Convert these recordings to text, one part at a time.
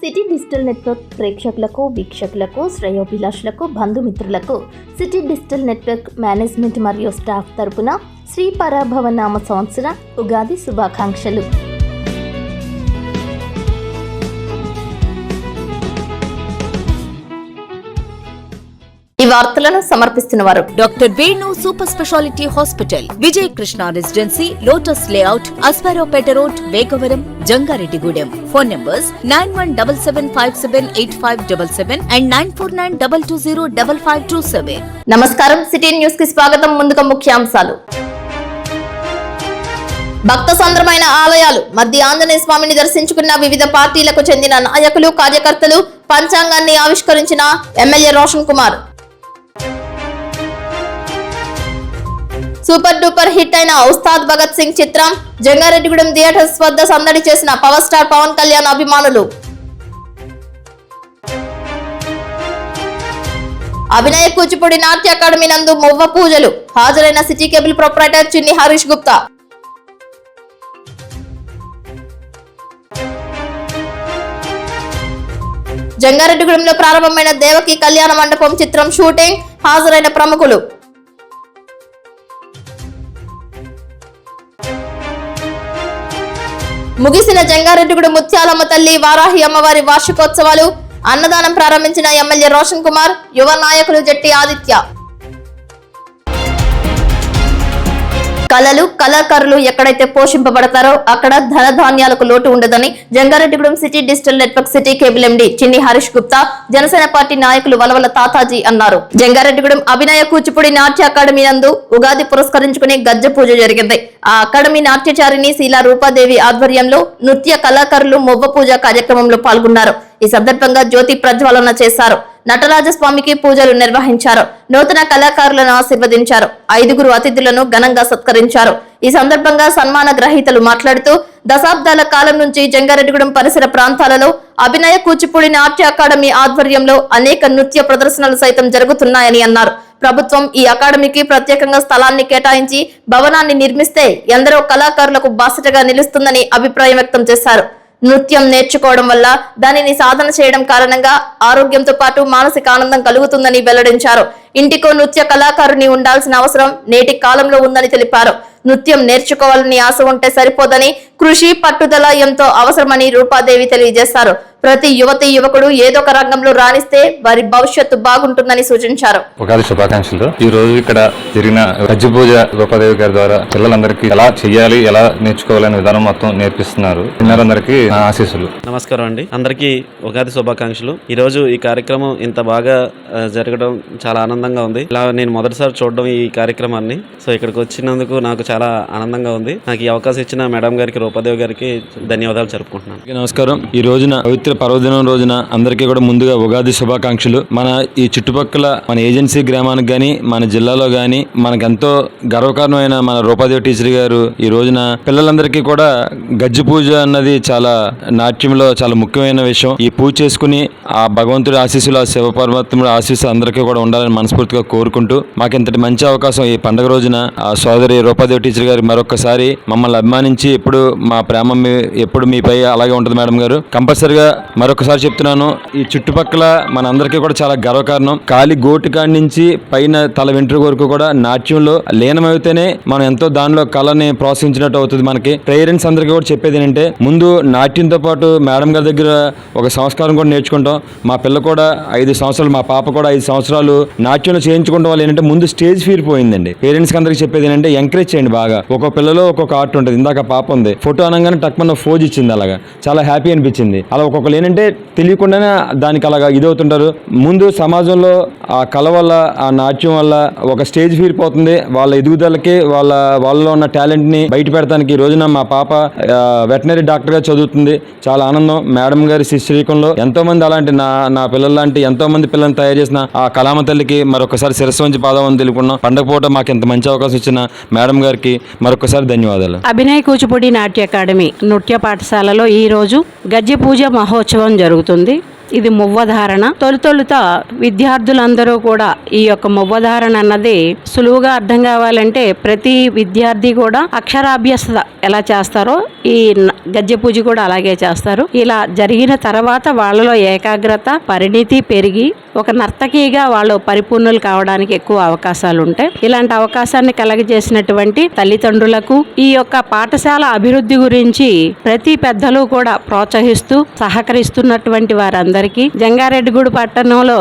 City digital network ప్రేక్షకులకు, వీక్షకులకు, శ్రేయోభిలాషులకు, బంధుమిత్రులకు సిటీ డిజిటల్ నెట్వర్క్ మేనేజ్మెంట్ మరియు స్టాఫ్ తరపున శ్రీ పరాభవ నామ సంవత్సర ఉగాది శుభాకాంక్షలు. ఈ వార్తలను సమర్పిస్తున్నవారు doctor Venu super speciality hospital, Vijaya Krishna residency, lotus layout, Asparopeta road, Vegavaram, Jangareddygudem. Phone numbers 9177578577 and 9492205527. నమస్కారం, సిటీ న్యూస్ కి స్వాగతం. ముందుగా ముఖ్యాంశాలు. భక్త సంద్రమైన ఆలయాలు మధ్య ఆంజనేయ స్వామిని దర్శించుకున్న వివిధ పార్టీలకు చెందిన నాయకులు, కార్యకర్తలు. పంచాంగాన్ని ఆవిష్కరించిన MLA Roshan Kumar. Super duper hit అయిన ఉస్తాద్ భగత్ సింగ్ చిత్రం జంగారెడ్డిగూడెం థియేటర్స్ వద్ద సందడి చేసిన పవర్ స్టార్ పవన్ కళ్యాణ్ అభిమానులు. అభినయ కూచిపూడి నాట్య అకాడమీ నందు మొవ్వ పూజలు. హాజరైన సిటీ కేబుల్ ప్రొపరైటర్ చిన్ని హరీష్ గుప్తా. జంగారెడ్డిగూడెంలో ప్రారంభమైన దేవకి కళ్యాణ మండపం చిత్రం షూటింగ్. హాజరైన ప్రముఖులు. ముగిసిన జంగారెడ్డిగూడెం ముత్యాలమ్మ తల్లి వారాహి అమ్మవారి వార్షికోత్సవాలు. అన్నదానం ప్రారంభించిన ఎమ్మెల్యే రోషన్ కుమార్, యువ నాయకులు జట్టి ఆదిత్య. కళలు, కళాకారులు ఎక్కడైతే పోషింపబడతారో అక్కడ ధనధాన్యాలకు లోటు ఉండదని Jangareddygudem city digital network city cable ఎండి చిన్ని హరీష్ గుప్తా, జనసేన పార్టీ నాయకులు వలవల తాతాజీ అన్నారు. జంగారెడ్డిగూడెం అభినయ కూచిపూడి నాట్య అకాడమీ నందు ఉగాది పురస్కరించుకుని గజ్జ పూజ జరిగింది. ఆ అకాడమీ నాట్యచారిణి శీలా రూపాదేవి ఆధ్వర్యంలో నృత్య కళాకారులు మొవ్వ పూజ కార్యక్రమంలో పాల్గొన్నారు. ఈ సందర్భంగా జ్యోతి ప్రజ్వలన చేశారు. నటరాజస్వామికి పూజలు నిర్వహించారు. నూతన కళాకారులను ఆశీర్వదించారు. 5 అతిథులను ఘనంగా సత్కరించారు. ఈ సందర్భంగా సన్మాన గ్రహీతలు మాట్లాడుతూ దశాబ్దాల కాలం నుంచి జంగారెడ్డిగూడెం పరిసర ప్రాంతాలలో అభినయ కూచిపూడి నాట్య అకాడమీ ఆధ్వర్యంలో అనేక నృత్య ప్రదర్శనలు సైతం జరుగుతున్నాయని అన్నారు. ప్రభుత్వం ఈ అకాడమీకి ప్రత్యేకంగా స్థలాన్ని కేటాయించి భవనాన్ని నిర్మిస్తే ఎందరో కళాకారులకు బాసటగా నిలుస్తుందని అభిప్రాయం వ్యక్తం చేశారు. నృత్యం నేర్చుకోవడం వల్ల దానిని సాధన చేయడం కారణంగా ఆరోగ్యంతో పాటు మానసిక ఆనందం కలుగుతుందని వెల్లడించారు. ఇంటికో నృత్య కళాకారుని ఉండాల్సిన అవసరం నేటి కాలంలో ఉందని తెలిపారు. నృత్యం నేర్చుకోవాలని ఆశ ఉంటే సరిపోదని, కృషి, పట్టుదల ఎంతో అవసరమని రూపాదేవి తెలియజేశారు. ప్రతి యువతి, యువకుడు ఏదో ఒక రంగంలో రాణిస్తే వారి భవిష్యత్తు బాగుంటుందని సూచించారు. ఉగాది శుభాకాంక్షలు. ఈ రోజు ఇక్కడ జరిగిన గజ్జ పూజ రూపాదేవి గారి ద్వారా పిల్లలందరికీ ఎలా చేయాలి, ఎలా నేర్చుకోవాలనే విధానం మొత్తం నేర్పిస్తున్నారు. పిల్లలందరికీ ఆశీస్సులు. నమస్కారం అండి, అందరికీ ఉగాది శుభాకాంక్షలు. ఈ రోజు ఈ కార్యక్రమం ఇంత బాగా జరగడం చాలా ఆనందంగా ఉంది. ఇలా నేను మొదటిసారి చూడడం ఈ కార్యక్రమాన్ని. సో ఇక్కడికి వచ్చినందుకు నాకు చాలా ఆనందంగా ఉంది. నాకు ఈ అవకాశం ఇచ్చిన మేడం గారికి, రూపాదేవి గారికి ధన్యవాదాలు జరుపుకుంటున్నాను. నమస్కారం. ఈ రోజున పవిత్ర పర్వదినం రోజున అందరికీ కూడా ముందుగా ఉగాది శుభాకాంక్షలు. మన ఈ చుట్టుపక్కల మన ఏజెన్సీ గ్రామానికి గాని, మన జిల్లాలో గాని మనకెంతో గర్వకారణమైన మన రూపాదేవి టీచర్ గారు ఈ రోజున పిల్లలందరికీ కూడా గజ్జి పూజ అన్నది చాలా నాట్యంలో చాలా ముఖ్యమైన విషయం. ఈ పూజ చేసుకుని ఆ భగవంతుడి ఆశీస్సులు, ఆ శివ పరమాత్ముడి ఆశీస్సులు అందరికీ కూడా ఉండాలని మనస్ఫూర్తిగా కోరుకుంటూ మాకు ఇంతటి మంచి అవకాశం ఈ పండుగ రోజున ఆ సోదరి రూపాదేవి టీచర్ గారు మరొకసారి మమ్మల్ని అభిమానించి ఎప్పుడు మా ప్రేమ ఎప్పుడు మీపై అలాగే ఉంటుంది మేడం గారు. కంపల్సరిగా మరొకసారి చెప్తున్నాను, ఈ చుట్టుపక్కల మనందరికీ కూడా చాలా గర్వకారణం. కాలి గోటు కాడి నుంచి పైన తల వెంట్రుక వరకు కూడా నాట్యంలో లీనమైతేనే మనం ఎంతో దానిలో కళని ప్రోత్సహించినట్టు అవుతుంది. మనకి పేరెంట్స్ అందరికీ కూడా చెప్పేది ఏంటంటే ముందు నాట్యంతో పాటు మేడం గారి దగ్గర ఒక సంస్కారం కూడా నేర్చుకుంటాం. మా పిల్ల కూడా 5 సంవత్సరాలు, మా పాప కూడా 5 సంవత్సరాలు నాట్యంలో చేయించుకుంటాం. వాళ్ళు ఏంటంటే ముందు స్టేజ్ ఫీర్ పోయిందండి. పేరెంట్స్ అందరికి చెప్పేది ఏంటంటే ఎంకరేజ్ చేయండి బాగా. ఒక్కొక్క పిల్లలో ఒక్కొక్క ఆర్ట్ ఉంటుంది. ఇందాక పాప ఉంది, ఫోటో అనగానే టక్మన్న ఫోజ్ ఇచ్చింది. అలాగా చాలా హ్యాపీ అనిపించింది. అలా ఒక్కొక్కరు ఏంటంటే తెలియకుండానే దానికి అలాగా ఇదవుతుంటారు. ముందు సమాజంలో ఆ కళ వల్ల, ఆ నాట్యం వల్ల ఒక స్టేజ్ ఫీర్ పోతుంది. వాళ్ళ ఎదుగుదలకి, వాళ్ళలో ఉన్న టాలెంట్ ని బయట పెడతానికి ఈ రోజున మా పాప వెటనరీ డాక్టర్ గా చదువుతుంది. చాలా ఆనందం. మేడం గారి శిష్యరికంలో ఎంతో మంది అలాంటి నా పిల్లల లాంటి ఎంతో మంది పిల్లల్ని తయారు చేసిన ఆ కళామ తల్లికి మరొకసారి శిరస్సు వంచి పాదం తెలుపుకున్నాం. పండగ పూట మాకు ఇంత మంచి అవకాశం ఇచ్చిన మేడం గారికి మరొకసారి ధన్యవాదాలు. అభినయ కూచిపూడి నాట్య అకాడమీ నృత్య పాఠశాలలో ఈ రోజు గజ్జి పూజ మహోత్సవం జరుగుతుంది. ఇది మువ్వధారణ. తొలుత విద్యార్థులందరూ కూడా ఈ యొక్క మువ్వధారణ అన్నది సులువుగా అర్థం కావాలంటే ప్రతి విద్యార్థి కూడా అక్షరాభ్యాసత ఎలా చేస్తారో ఈ గజ్జె పూజ కూడా అలాగే చేస్తారు. ఇలా జరిగిన తర్వాత వాళ్ళలో ఏకాగ్రత పరిణితి పెరిగి ఒక నర్తకిగా వాళ్ళు పరిపూర్ణులు కావడానికి ఎక్కువ అవకాశాలు ఉంటాయి. ఇలాంటి అవకాశాన్ని కలగజేసినటువంటి తల్లిదండ్రులకు ఈ యొక్క పాఠశాల అభివృద్ధి గురించి ప్రతి పెద్దలు కూడా ప్రోత్సహిస్తూ సహకరిస్తున్నటువంటి వారందరికీ జంగారెడ్డిగూడ పట్టణంలో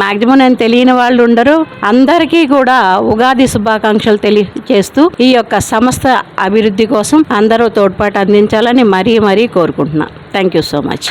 మాక్సిమం నేను తెలియని వాళ్ళు ఉండరు, అందరికీ కూడా ఉగాది శుభాకాంక్షలు తెలియజేస్తూ ఈ యొక్క సంస్థ అభివృద్ధి కోసం అందరూ తోడ్పాటు అందించాలని మరీ కోరుకుంటున్నాను. Thank you so much.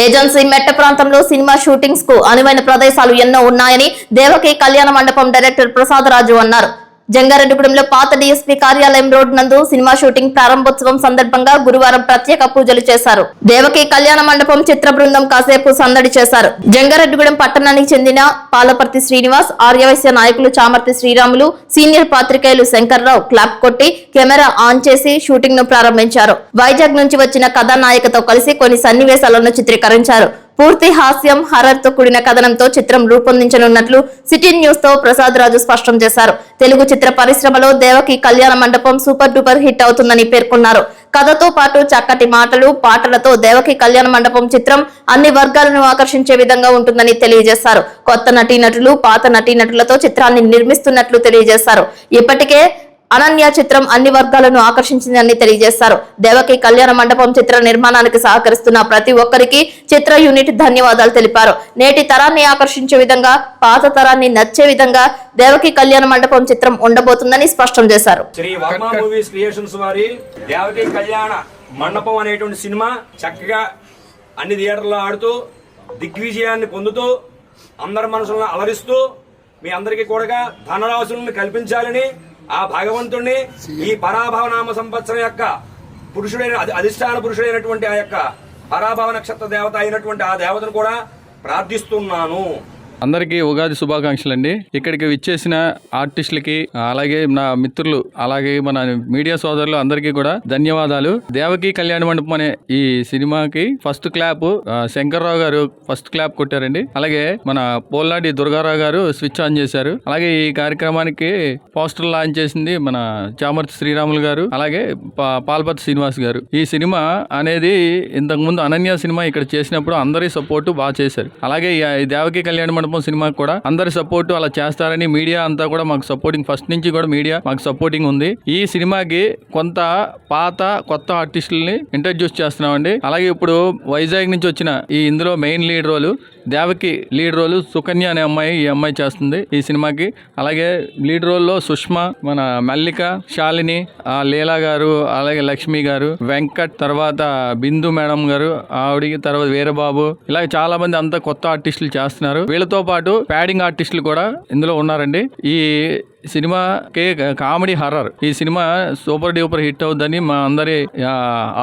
Agency మెట్ట ప్రాంతంలో సినిమా షూటింగ్స్ కు అనువైన ప్రదేశాలు ఎన్నో ఉన్నాయని దేవకి కళ్యాణ మండపం డైరెక్టర్ ప్రసాదరాజు అన్నారు. జంగారెడ్డిగూడెంలో పాత డీఎస్పీ కార్యాలయం రోడ్ నందు సినిమా షూటింగ్ ప్రారంభోత్సవం సందర్భంగా గురువారం ప్రత్యేక పూజలు చేశారు. దేవకి కళ్యాణ మండపం చిత్ర బృందం కాసేపు సందడి చేశారు. జంగారెడ్డిగూడెం పట్టణానికి చెందిన పాలపర్తి శ్రీనివాస్, ఆర్యవైశ్య నాయకులు చామర్తి శ్రీరాములు, సీనియర్ పాత్రికేయులు శంకర్రావు క్లాప్ కొట్టి కెమెరా ఆన్ చేసి షూటింగ్ ను ప్రారంభించారు. వైజాగ్ నుంచి వచ్చిన కథానాయికతో కలిసి కొన్ని సన్నివేశాలను చిత్రీకరించారు. పూర్తి హాస్యం, హర్రర్ తో కూడిన కథనంతో చిత్రం రూపొందించనున్నట్లు సిటీ న్యూస్ తో ప్రసాద్ రాజు స్పష్టం చేశారు. తెలుగు చిత్ర పరిశ్రమలో దేవకి కళ్యాణ మండపం సూపర్ డూపర్ హిట్ అవుతుందని పేర్కొన్నారు. కథతో పాటు చక్కటి మాటలు, పాటలతో దేవకి కళ్యాణ మండపం చిత్రం అన్ని వర్గాలను ఆకర్షించే విధంగా ఉంటుందని తెలియజేశారు. కొత్త నటీనటులు, పాత నటీనటులతో చిత్రాన్ని నిర్మిస్తున్నట్లు తెలియజేశారు. ఇప్పటికే అనన్య చిత్రం అన్ని వర్గాలను ఆకర్షించిందని తెలియజేశారు. దేవకి కళ్యాణ మండపం చిత్ర నిర్మాణానికి సహకరిస్తున్న ప్రతి ఒక్కరికి చిత్ర యూనిట్ ధన్యవాదాలు తెలిపారు. నేటి తరాన్ని ఆకర్షించే విధంగా, పాత తరాన్ని నచ్చే విధంగా దేవకి కళ్యాణ మండపం చిత్రం ఉండబోతుందని స్పష్టం చేశారు. శ్రీ వర్మ మూవీస్ క్రియేషన్స్ వారి దేవకి కళ్యాణ మండపం అనేటువంటి సినిమా చక్కగా అన్ని థియేటర్లో ఆడుతూ దిగ్విజయాన్ని పొందుతూ అందరి మనసులను అలరిస్తూ మీ అందరికీ కూడా ధనరాశులను కల్పించాలని ఆ భగవంతుణ్ణి ఈ పరాభవనామ సంవత్సరం యొక్క పురుషుడైన అధిష్టాన పురుషుడైనటువంటి ఆ యొక్క పరాభవ నక్షత్ర దేవత అయినటువంటి ఆ దేవతను కూడా ప్రార్థిస్తున్నాను. అందరికీ ఉగాది శుభాకాంక్షలు అండి. ఇక్కడికి విచ్చేసిన ఆర్టిస్టులకి, అలాగే నా మిత్రులు, అలాగే మన మీడియా సోదరులు అందరికీ కూడా ధన్యవాదాలు. దేవకి కళ్యాణ మండపం అనే ఈ సినిమాకి ఫస్ట్ క్లాప్ శంకర్రావు గారు ఫస్ట్ క్లాప్ కొట్టారండి. అలాగే మన పోల్నాడి దుర్గారావు గారు స్విచ్ ఆన్ చేశారు. అలాగే ఈ కార్యక్రమానికి పోస్టర్ లాంచ్ చేసింది మన చామర్తి శ్రీరాములు గారు, అలాగే పాల్పతి శ్రీనివాస్ గారు. ఈ సినిమా అనేది ఇంతకు ముందు అనన్య సినిమా ఇక్కడ చేసినప్పుడు అందరి సపోర్టు బాగా చేశారు. అలాగే ఈ దేవకి కళ్యాణ మండపం సినిమా కూడా అందరి సపోర్ట్ అలా చేస్తారని మీడియా అంతా కూడా మాకు సపోర్టింగ్, ఫస్ట్ నుంచి కూడా మీడియా మాకు సపోర్టింగ్ ఉంది. ఈ సినిమాకి కొంత పాత కొత్త ఆర్టిస్టులని ఇంట్రడ్యూస్ చేస్తున్నామండి. అలాగే ఇప్పుడు వైజాగ్ నుంచి వచ్చిన ఇందులో మెయిన్ లీడ్ రోలు దేవకి లీడ్ రోలు సుకన్య అనే అమ్మాయి, ఈ అమ్మాయి చేస్తుంది ఈ సినిమాకి. అలాగే లీడ్ రోల్లో సుష్మా, మన మల్లిక, శాలిని, లీలా గారు, అలాగే లక్ష్మి గారు, వెంకట్, తర్వాత బిందు మేడం గారు, ఆవిడికి తర్వాత వీరబాబు, ఇలా చాలా మంది అంతా కొత్త ఆర్టిస్టులు చేస్తున్నారు. వీళ్ళతో పాటు ప్యాడింగ్ ఆర్టిస్టులు కూడా ఇందులో ఉన్నారండి. ఈ సినిమాకి కామెడీ హర్రర్ ఈ సినిమా సూపర్ డూపర్ హిట్ అవుతుందని మా అందరి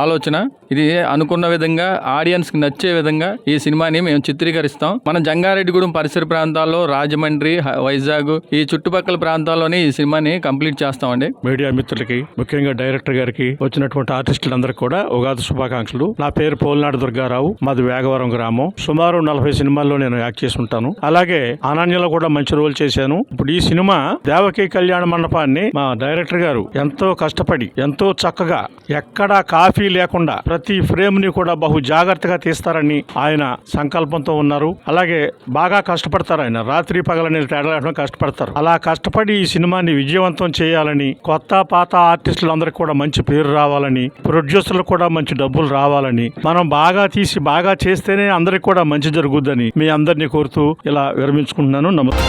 ఆలోచన. ఇది అనుకున్న విధంగా ఆడియన్స్ కి నచ్చే విధంగా ఈ సినిమాని మేము చిత్రీకరిస్తాం. మన జంగారెడ్డిగూడెం పరిసర ప్రాంతాల్లో, రాజమండ్రి, వైజాగ్ ఈ చుట్టుపక్కల ప్రాంతాల్లోనే ఈ సినిమాని కంప్లీట్ చేస్తామండి. మీడియా మిత్రులకి, ముఖ్యంగా డైరెక్టర్ గారికి, వచ్చినటువంటి ఆర్టిస్టులందరికీ కూడా ఉగాది శుభాకాంక్షలు. నా పేరు పోల్నాడు దుర్గారావు, మాది వేగవరం గ్రామం. సుమారు 40 సినిమాల్లో నేను యాక్ట్ చేసి ఉంటాను. అలాగే అనన్యలో కూడా మంచి రోల్ చేశాను. ఇప్పుడు ఈ సినిమా దేవకి కళ్యాణ మండపాన్ని మా డైరెక్టర్ గారు ఎంతో కష్టపడి, ఎంతో చక్కగా, ఎక్కడా కాఫీ లేకుండా ప్రతి ఫ్రేమ్ ని కూడా బహు జాగ్రత్తగా తీస్తారని ఆయన సంకల్పంతో ఉన్నారు. అలాగే బాగా కష్టపడతారు ఆయన, రాత్రి పగలని తేడా లేకుండా కష్టపడతారు. అలా కష్టపడి ఈ సినిమాని విజయవంతం చేయాలని, కొత్త పాత ఆర్టిస్టులందరికీ కూడా మంచి పేరు రావాలని, ప్రొడ్యూసర్లు కూడా మంచి డబ్బులు రావాలని, మనం బాగా తీసి బాగా చేస్తేనే అందరికి కూడా మంచి జరుగుద్దని మీ అందరినీ కోరుతూ ఇలా విరమించుకుంటున్నాను. నమస్తే.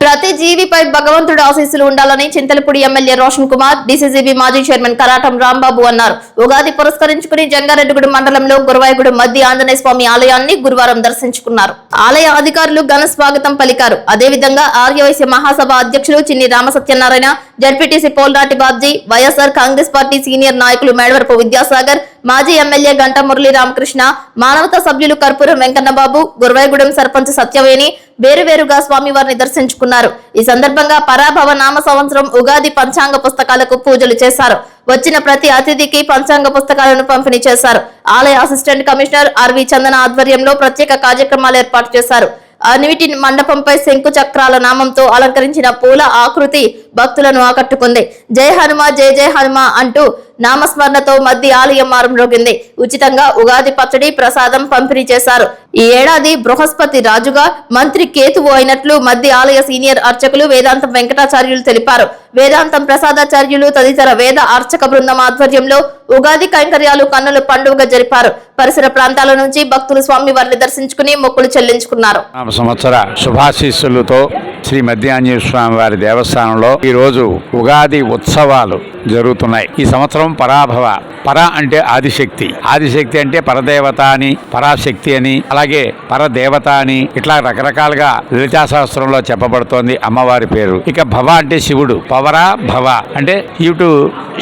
ప్రతి జీవిపై భగవంతుడి ఆశీస్సులు ఉండాలని చింతలపూడి ఎమ్మెల్యే రోషన్ కుమార్, డీసీసీబీ మాజీ చైర్మన్ కరాటం రాంబాబు అన్నారు. ఉగాది పురస్కరించుకుని జంగారెడ్డిగూడెం మండలంలో గురువాయగూడెం మధ్య ఆంజనేయ స్వామి ఆలయాన్ని గురువారం దర్శించుకున్నారు. ఆలయ అధికారులు ఘన స్వాగతం పలికారు. అదేవిధంగా ఆర్యవైశ్య మహాసభ అధ్యక్షులు చిన్ని Ramasatyanarayana, ZPTC Polnati Babji, YSR Congress party senior నాయకులు మేడవరపు విద్యాసాగర్, మాజీ ఎమ్మెల్యే గంటా మురళీ రామకృష్ణ, మానవతా సభ్యులు కర్పూరం వెంకన్నబాబు, గురవాయగూడెం సర్పంచ్ సత్యవేణి వేరువేరుగా స్వామివారిని దర్శించుకున్నారు. ఈ సందర్భంగా పరాభవ నామ సంవత్సరం ఉగాది పంచాంగ పుస్తకాలకు పూజలు చేశారు. వచ్చిన ప్రతి అతిథికి పంచాంగ పుస్తకాలను పంపిణీ చేశారు. ఆలయ అసిస్టెంట్ కమిషనర్ ఆర్వి చందన ఆధ్వర్యంలో ప్రత్యేక కార్యక్రమాలు ఏర్పాటు చేశారు. అన్నిటి మండపంపై శంకు చక్రాల నామంతో అలంకరించిన పూల ఆకృతి భక్తులను ఆకట్టుకుంది. జయ హనుమ జయ జయ హనుమ అంటూ నామస్మరణతో మధ్య ఆలయం మారుమ్రోగింది. ఉచితంగా ఉగాది పచ్చడి ప్రసాదం పంపిణీ చేశారు. ఈ ఏడాది బృహస్పతి రాజుగా మంత్రి కేతువు అయినట్లు మధ్య ఆలయ సీనియర్ అర్చకులు వేదాంతం వెంకటాచార్యులు తెలిపారు. వేదాంతం ప్రసాదాచార్యులు తదితర వేద అర్చక బృందం ఆధ్వర్యంలో ఉగాది కైంకర్యాలు కన్నుల పండుగ జరిపారు. పరిసర ప్రాంతాల నుంచి భక్తులు స్వామివారిని దర్శించుకుని మొక్కులు చెల్లించుకున్నారు. సంవత్సర శుభాశీస్సులతో శ్రీ మధ్య ఆంజనేయ స్వామి వారి దేవస్థానంలో ఈ రోజు ఉగాది ఉత్సవాలు జరుగుతున్నాయి. ఈ సంవత్సరం పరాభవ, పర అంటే ఆదిశక్తి, ఆదిశక్తి అంటే పరదేవత అని, పరాశక్తి అని, అలాగే పరదేవత అని, ఇట్లా రకరకాలుగా లలితా శాస్త్రంలో చెప్పబడుతోంది అమ్మవారి పేరు. ఇక భవ అంటే శివుడు, పవర భవ అంటే ఇటు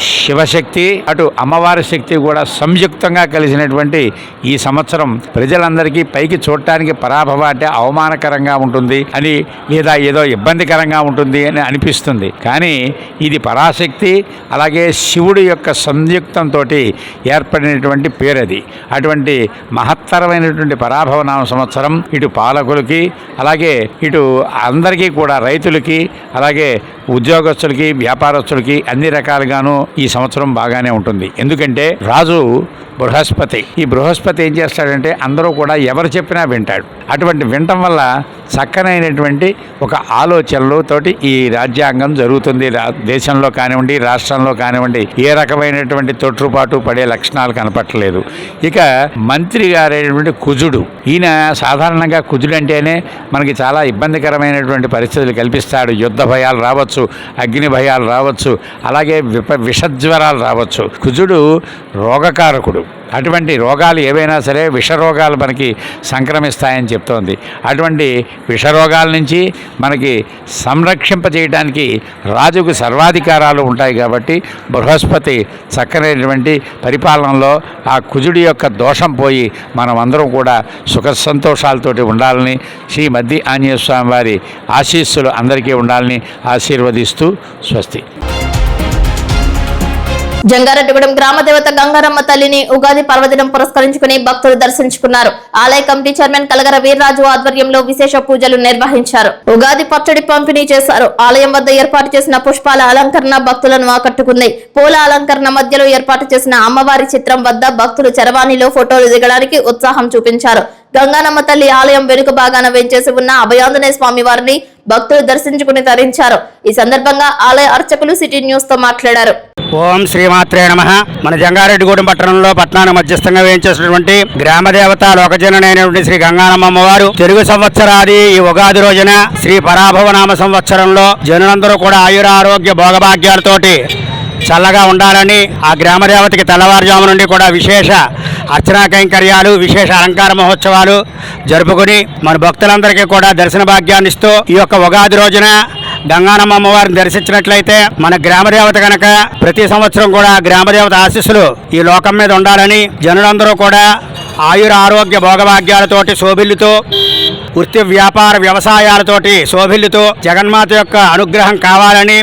శివశక్తి అటు అమ్మవారి శక్తి కూడా సంయుక్తంగా కలిసినటువంటి ఈ సంవత్సరం ప్రజలందరికీ పైకి చూడటానికి పరాభవ అంటే అవమానకరంగా ఉంటుంది అని, లేదా ఏదో ఇబ్బందికరంగా ఉంటుంది అని అనిపిస్తుంది. కానీ ఇది పరాశక్తి అలాగే శివుడి యొక్క సంయుక్తంతో ఏర్పడినటువంటి పేరది. అటువంటి మహత్తరమైనటువంటి పరాభవ నామ సంవత్సరం ఇటు పాలకులకి అలాగే ఇటు అందరికీ కూడా రైతులకి అలాగే ఉద్యోగస్తులకి వ్యాపారస్తులకి అన్ని రకాలుగాను ఈ సంవత్సరం బాగానే ఉంటుంది. ఎందుకంటే రాజు బృహస్పతి, ఈ బృహస్పతి ఏం చేస్తాడంటే అందరూ కూడా ఎవరు చెప్పినా వింటాడు. అటువంటి వినటం వల్ల చక్కనైనటువంటి ఒక ఆలోచనలు తోటి ఈ రాజ్యాంగం జరుగుతుంది. దేశంలో కానివ్వండి రాష్ట్రంలో కానివ్వండి ఏ రకమైనటువంటి తొట్టుపాటు పడే లక్షణాలు కనపట్టలేదు. ఇక మంత్రి గారైనటువంటి కుజుడు, ఈయన సాధారణంగా కుజుడు అంటేనే మనకి చాలా ఇబ్బందికరమైనటువంటి పరిస్థితులు కల్పిస్తాడు. యుద్ధ భయాలు రావచ్చు, అగ్ని భయాలు రావచ్చు, అలాగే విషజ్వరాలు రావచ్చు. కుజుడు రోగకారకుడు. అటువంటి రోగాలు ఏవైనా సరే విషరోగాలు మనకి సంక్రమిస్తాయని చెప్తోంది. అటువంటి విషరోగాల నుంచి మనకి సంరక్షింపజేయడానికి రాజుకు సర్వాధికారాలు ఉంటాయి. కాబట్టి బృహస్పతి చక్కనైనటువంటి పరిపాలనలో ఆ కుజుడి యొక్క దోషం పోయి మనం అందరం కూడా సుఖ సంతోషాలతోటి ఉండాలని శ్రీ మధ్య ఆంజనేయ స్వామి వారి ఆశీస్సులు అందరికీ ఉండాలని ఆశీర్వదిస్తూ స్వస్తి. జంగారెడ్డిగూడెం గ్రామ దేవత గంగారమ్మ తల్లిని ఉగాది పర్వదినం పురస్కరించుకుని భక్తులు దర్శించుకున్నారు. ఆలయ కమిటీ చైర్మన్ కలగర వీర్రాజు ఆధ్వర్యంలో విశేష పూజలు నిర్వహించారు. ఉగాది పచ్చడి పంపిణీ చేశారు. ఆలయం వద్ద ఏర్పాటు చేసిన పుష్పాల అలంకరణ భక్తులను ఆకట్టుకుంది. పూల అలంకరణ మధ్యలో ఏర్పాటు చేసిన అమ్మవారి చిత్రం వద్ద భక్తులు చరవాణిలో ఫోటోలు దిగడానికి ఉత్సాహం చూపించారు. గంగానమ్మ తల్లి ఆలయం వెనుక భాగాన వేంచేసి ఉన్న అభయాంజనేయ స్వామి వారిని భక్తులు దర్శించుకుని తరించారు. ఈ సందర్భంగా ఆలయ అర్చకులు సిటీ న్యూస్ తో మాట్లాడారు. ఓం శ్రీమాత్రే నమః. మన జంగారెడ్డిగూడెం పట్టణంలో పట్టణానికి మధ్యస్థంగా వేయించేసినటువంటి గ్రామదేవత లోకజననైనటువంటి శ్రీ గంగానమ్మ అమ్మవారు తెలుగు సంవత్సరాది ఈ ఉగాది రోజున శ్రీ పరాభవ నామ సంవత్సరంలో జనులందరూ కూడా ఆయురారోగ్య భోగభాగ్యాలతోటి చల్లగా ఉండాలని ఆ గ్రామదేవతకి తెల్లవారుజాము నుండి కూడా విశేష అర్చనా కైంకర్యాలు విశేష అలంకార మహోత్సవాలు జరుపుకుని మన భక్తులందరికీ కూడా దర్శన భాగ్యాన్ని ఇస్తూ ఈ యొక్క ఉగాది రోజున గంగానమ్మ అమ్మవారిని దర్శించినట్లయితే మన గ్రామదేవత కనుక ప్రతి సంవత్సరం కూడా గ్రామదేవత ఆశీస్సులు ఈ లోకం మీద ఉండాలని జనులందరూ కూడా ఆయుర ఆరోగ్య భోగభాగ్యాలతోటి శోభిల్లుతూ వృత్తి వ్యాపార వ్యవసాయాలతోటి శోభిల్లుతూ జగన్మాత యొక్క అనుగ్రహం కావాలని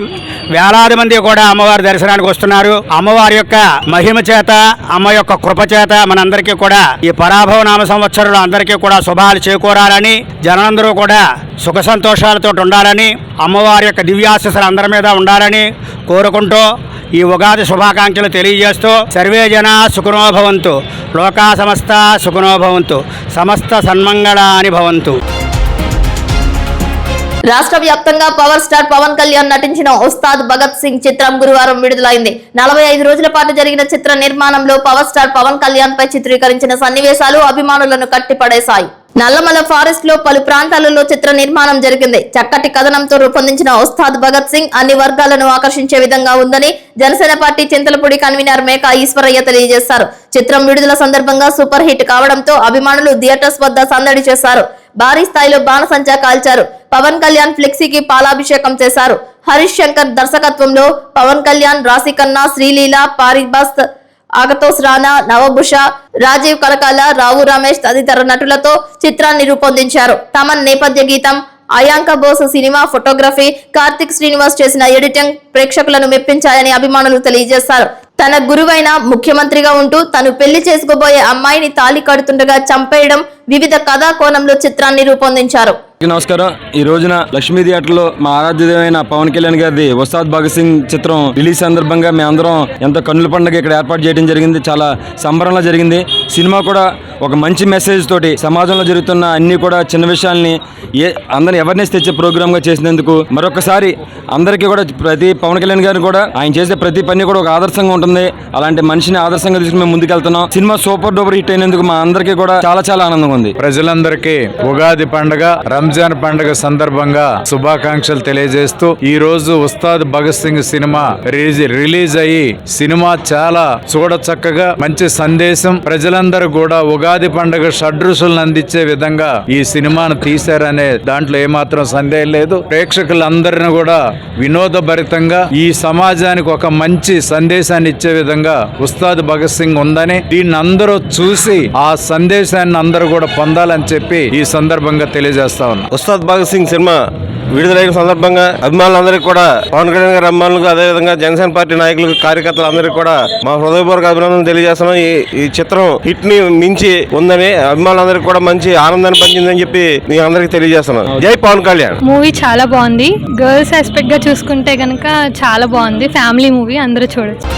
వేలాది మంది కూడా అమ్మవారి దర్శనానికి వస్తున్నారు. అమ్మవారి యొక్క మహిమ చేత అమ్మ యొక్క కృప చేత మనందరికీ కూడా ఈ పరాభవ నామ సంవత్సరంలో అందరికీ కూడా శుభాలు చేకూరాలని జనందరూ కూడా సుఖ సంతోషాలతో ఉండాలని అమ్మవారి యొక్క దివ్యాశీస్సులు అందరి మీద ఉండాలని కోరుకుంటూ ఈ ఉగాది శుభాకాంక్షలు తెలియజేస్తూ సర్వే జనా సుఖినో భవంతు, లోకా సమస్త సుఖినో భవంతు, సమస్త సన్మంగళాని భవంతు. రాష్ట్ర వ్యాప్తంగా పవర్ స్టార్ పవన్ కళ్యాణ్ నటించిన ఉస్తాద్ భగత్ సింగ్ చిత్రం గురువారం విడుదలైంది. 45 రోజుల పాటు జరిగిన చిత్ర నిర్మాణంలో పవర్ స్టార్ పవన్ కళ్యాణ్ పై చిత్రీకరించిన సన్నివేశాలు అభిమానులను కట్టిపడేశాయి. నల్లమల ఫారెస్ట్ లో పలు ప్రాంతాలలో చిత్ర నిర్మాణం జరిగింది. చక్కటి కథనంతో రూపొందించిన ఉస్తాద్ భగత్ సింగ్ అన్ని వర్గాలను ఆకర్షించే విధంగా ఉందని జనసేన పార్టీ చింతలపూడి కన్వీనర్ మేకా ఈశ్వరయ్య తెలియజేశారు. చిత్రం విడుదల సందర్భంగా సూపర్ హిట్ కావడంతో అభిమానులు థియేటర్స్ వద్ద సందడి చేశారు. భారీ స్థాయిలో బాణసంచా కాల్చారు. పవన్ కళ్యాణ్ ఫ్లెక్సీకి పాలాభిషేకం చేశారు. హరీష్ శంకర్ దర్శకత్వంలో పవన్ కళ్యాణ్, రాశికన్నా, శ్రీలీల, పారిబస్, ఆగతోస్ రాణా, నవభుష, రాజీవ్ కనకాల, రావు రమేష్ తదితర నటులతో చిత్రాన్ని రూపొందించారు. తమన్ నేపథ్య గీతం, అయాంక బోస్ సినిమా ఫోటోగ్రఫీ, కార్తిక్ శ్రీనివాస్ చేసిన ఎడిటింగ్ ప్రేక్షకులను మెప్పించాయని అభిమానులు తెలియజేశారు. తన గురువైన ముఖ్యమంత్రిగా ఉంటూ తను పెళ్లి చేసుకోబోయే అమ్మాయిని తాళి కడుతుండగా చంపేయడం, వివిధ కథా కోణంలో చిత్రాన్ని రూపొందించారు. నమస్కారం. ఈ రోజున లక్ష్మీ థియేటర్లో మా ఆరాధ్యమైన పవన్ కళ్యాణ్ గారిది ఉస్తాద్ భగత్ సింగ్ చిత్రం రిలీజ్ సందర్భంగా మేమందరం ఎంతో కన్నుల పండుగ ఇక్కడ ఏర్పాటు చేయడం జరిగింది. చాలా సంబరంగా జరిగింది. సినిమా కూడా ఒక మంచి మెసేజ్ తోటి సమాజంలో జరుగుతున్న అన్ని కూడా చిన్న విషయాల్ని అందరిని అవేర్నెస్ తెచ్చే ప్రోగ్రామ్ గా చేసినందుకు మరొకసారి అందరికీ కూడా ప్రతి పవన్ కళ్యాణ్ గారిని కూడా ఆయన చేసే ప్రతి పని కూడా ఒక ఆదర్శంగా ఉంటుంది. అలాంటి మనిషిని ఆదర్శంగా తీసుకుని మేము ముందుకెళ్తున్నాం. సినిమా సూపర్ డూపర్ హిట్ అయినందుకు మా అందరికీ కూడా చాలా చాలా ఆనందంగా ఉంది. ప్రజలందరికీ ఉగాది పండుగ, రంజాన్ పండుగ సందర్భంగా శుభాకాంక్షలు తెలియజేస్తూ ఈ రోజు ఉస్తాద్ భగత్ సింగ్ సినిమా రిలీజ్ అయ్యి సినిమా చాలా చూడచక్కగా మంచి సందేశం, ప్రజలందరూ కూడా ఉగాది పండుగ షడ్రుచులను అందించే విధంగా ఈ సినిమాను తీశారనే దాంట్లో ఏమాత్రం సందేహం లేదు. ప్రేక్షకులందరిని కూడా వినోదభరితంగా ఈ సమాజానికి ఒక మంచి సందేశాన్ని ఇచ్చే విధంగా ఉస్తాద్ భగత్ సింగ్ ఉందని, దీన్ని అందరూ చూసి ఆ సందేశాన్ని అందరూ కూడా పొందాలని చెప్పి ఈ సందర్భంగా తెలియజేస్తా ఉన్నా. ఉస్తాద్ భగత్ సింగ్ సినిమా విడుదలైన సందర్భంగా అభిమానులందరికీ కూడా, పవన్ కళ్యాణ్ గారి అభిమానులకు, అదేవిధంగా జనసేన పార్టీ నాయకులకు, కార్యకర్తలందరికీ కూడా మా హృదయపూర్వక అభినందనలు తెలియజేస్తున్నాం. ఈ చిత్రం హిట్ ని మించి ఉందని, అభిమానులందరికీ కూడా మంచి ఆనందాన్ని పంచిందని చెప్పి మీ అందరికీ తెలియజేస్తున్నాం. జై పవన్ కళ్యాణ్. మూవీ చాలా బాగుంది. గర్ల్స్ ఆస్పెక్ట్ గా చూసుకుంటే కనుక చాలా బాగుంది. ఫ్యామిలీ మూవీ, అందరూ చూడొచ్చు.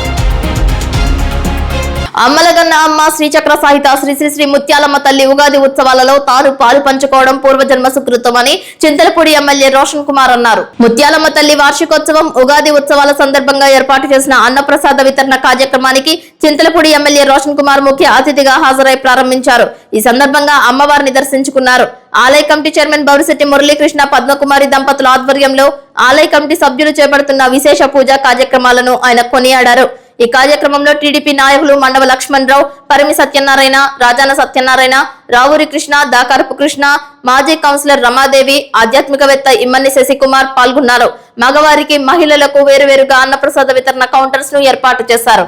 అమ్మలగన్న అమ్మ శ్రీచక్ర సాహిత శ్రీ శ్రీ శ్రీ ముత్యాలమ్మ తల్లి ఉగాది ఉత్సవాలలో తాను పాలు పంచుకోవడం పూర్వజన్మ సుకృతమని చింతలపూడి ఎమ్మెల్యే రోషన్ కుమార్ అన్నారు. ముత్యాలమ్మ తల్లి వార్షికోత్సవం, ఉగాది ఉత్సవాల సందర్భంగా ఏర్పాటు చేసిన అన్నప్రసాద వితరణ కార్యక్రమానికి చింతలపూడి ఎమ్మెల్యే రోషన్ కుమార్ ముఖ్య అతిథిగా హాజరై ప్రారంభించారు. ఈ సందర్భంగా అమ్మవారిని దర్శించుకున్నారు. ఆలయ కమిటీ చైర్మన్ బౌరిశెట్టి మురళీకృష్ణ, పద్మకుమారి దంపతుల ఆధ్వర్యంలో ఆలయ కమిటీ సభ్యులు చేపడుతున్న విశేష పూజా కార్యక్రమాలను ఆయన కొనియాడారు. ఈ కార్యక్రమంలో టీడీపీ నాయకులు మండవ లక్ష్మణరావు, పరిమి సత్యనారాయణ, రాజాన సత్యనారాయణ, రావూరి కృష్ణ, దాకారపు కృష్ణ, మాజీ కౌన్సిలర్ రమాదేవి, ఆధ్యాత్మికవేత్త ఇమ్మన్ని శశికుమార్ పాల్గొన్నారు. మగవారికి, మహిళలకు వేరువేరుగా అన్నప్రసాద వితరణ కౌంటర్స్ ను ఏర్పాటు చేశారు.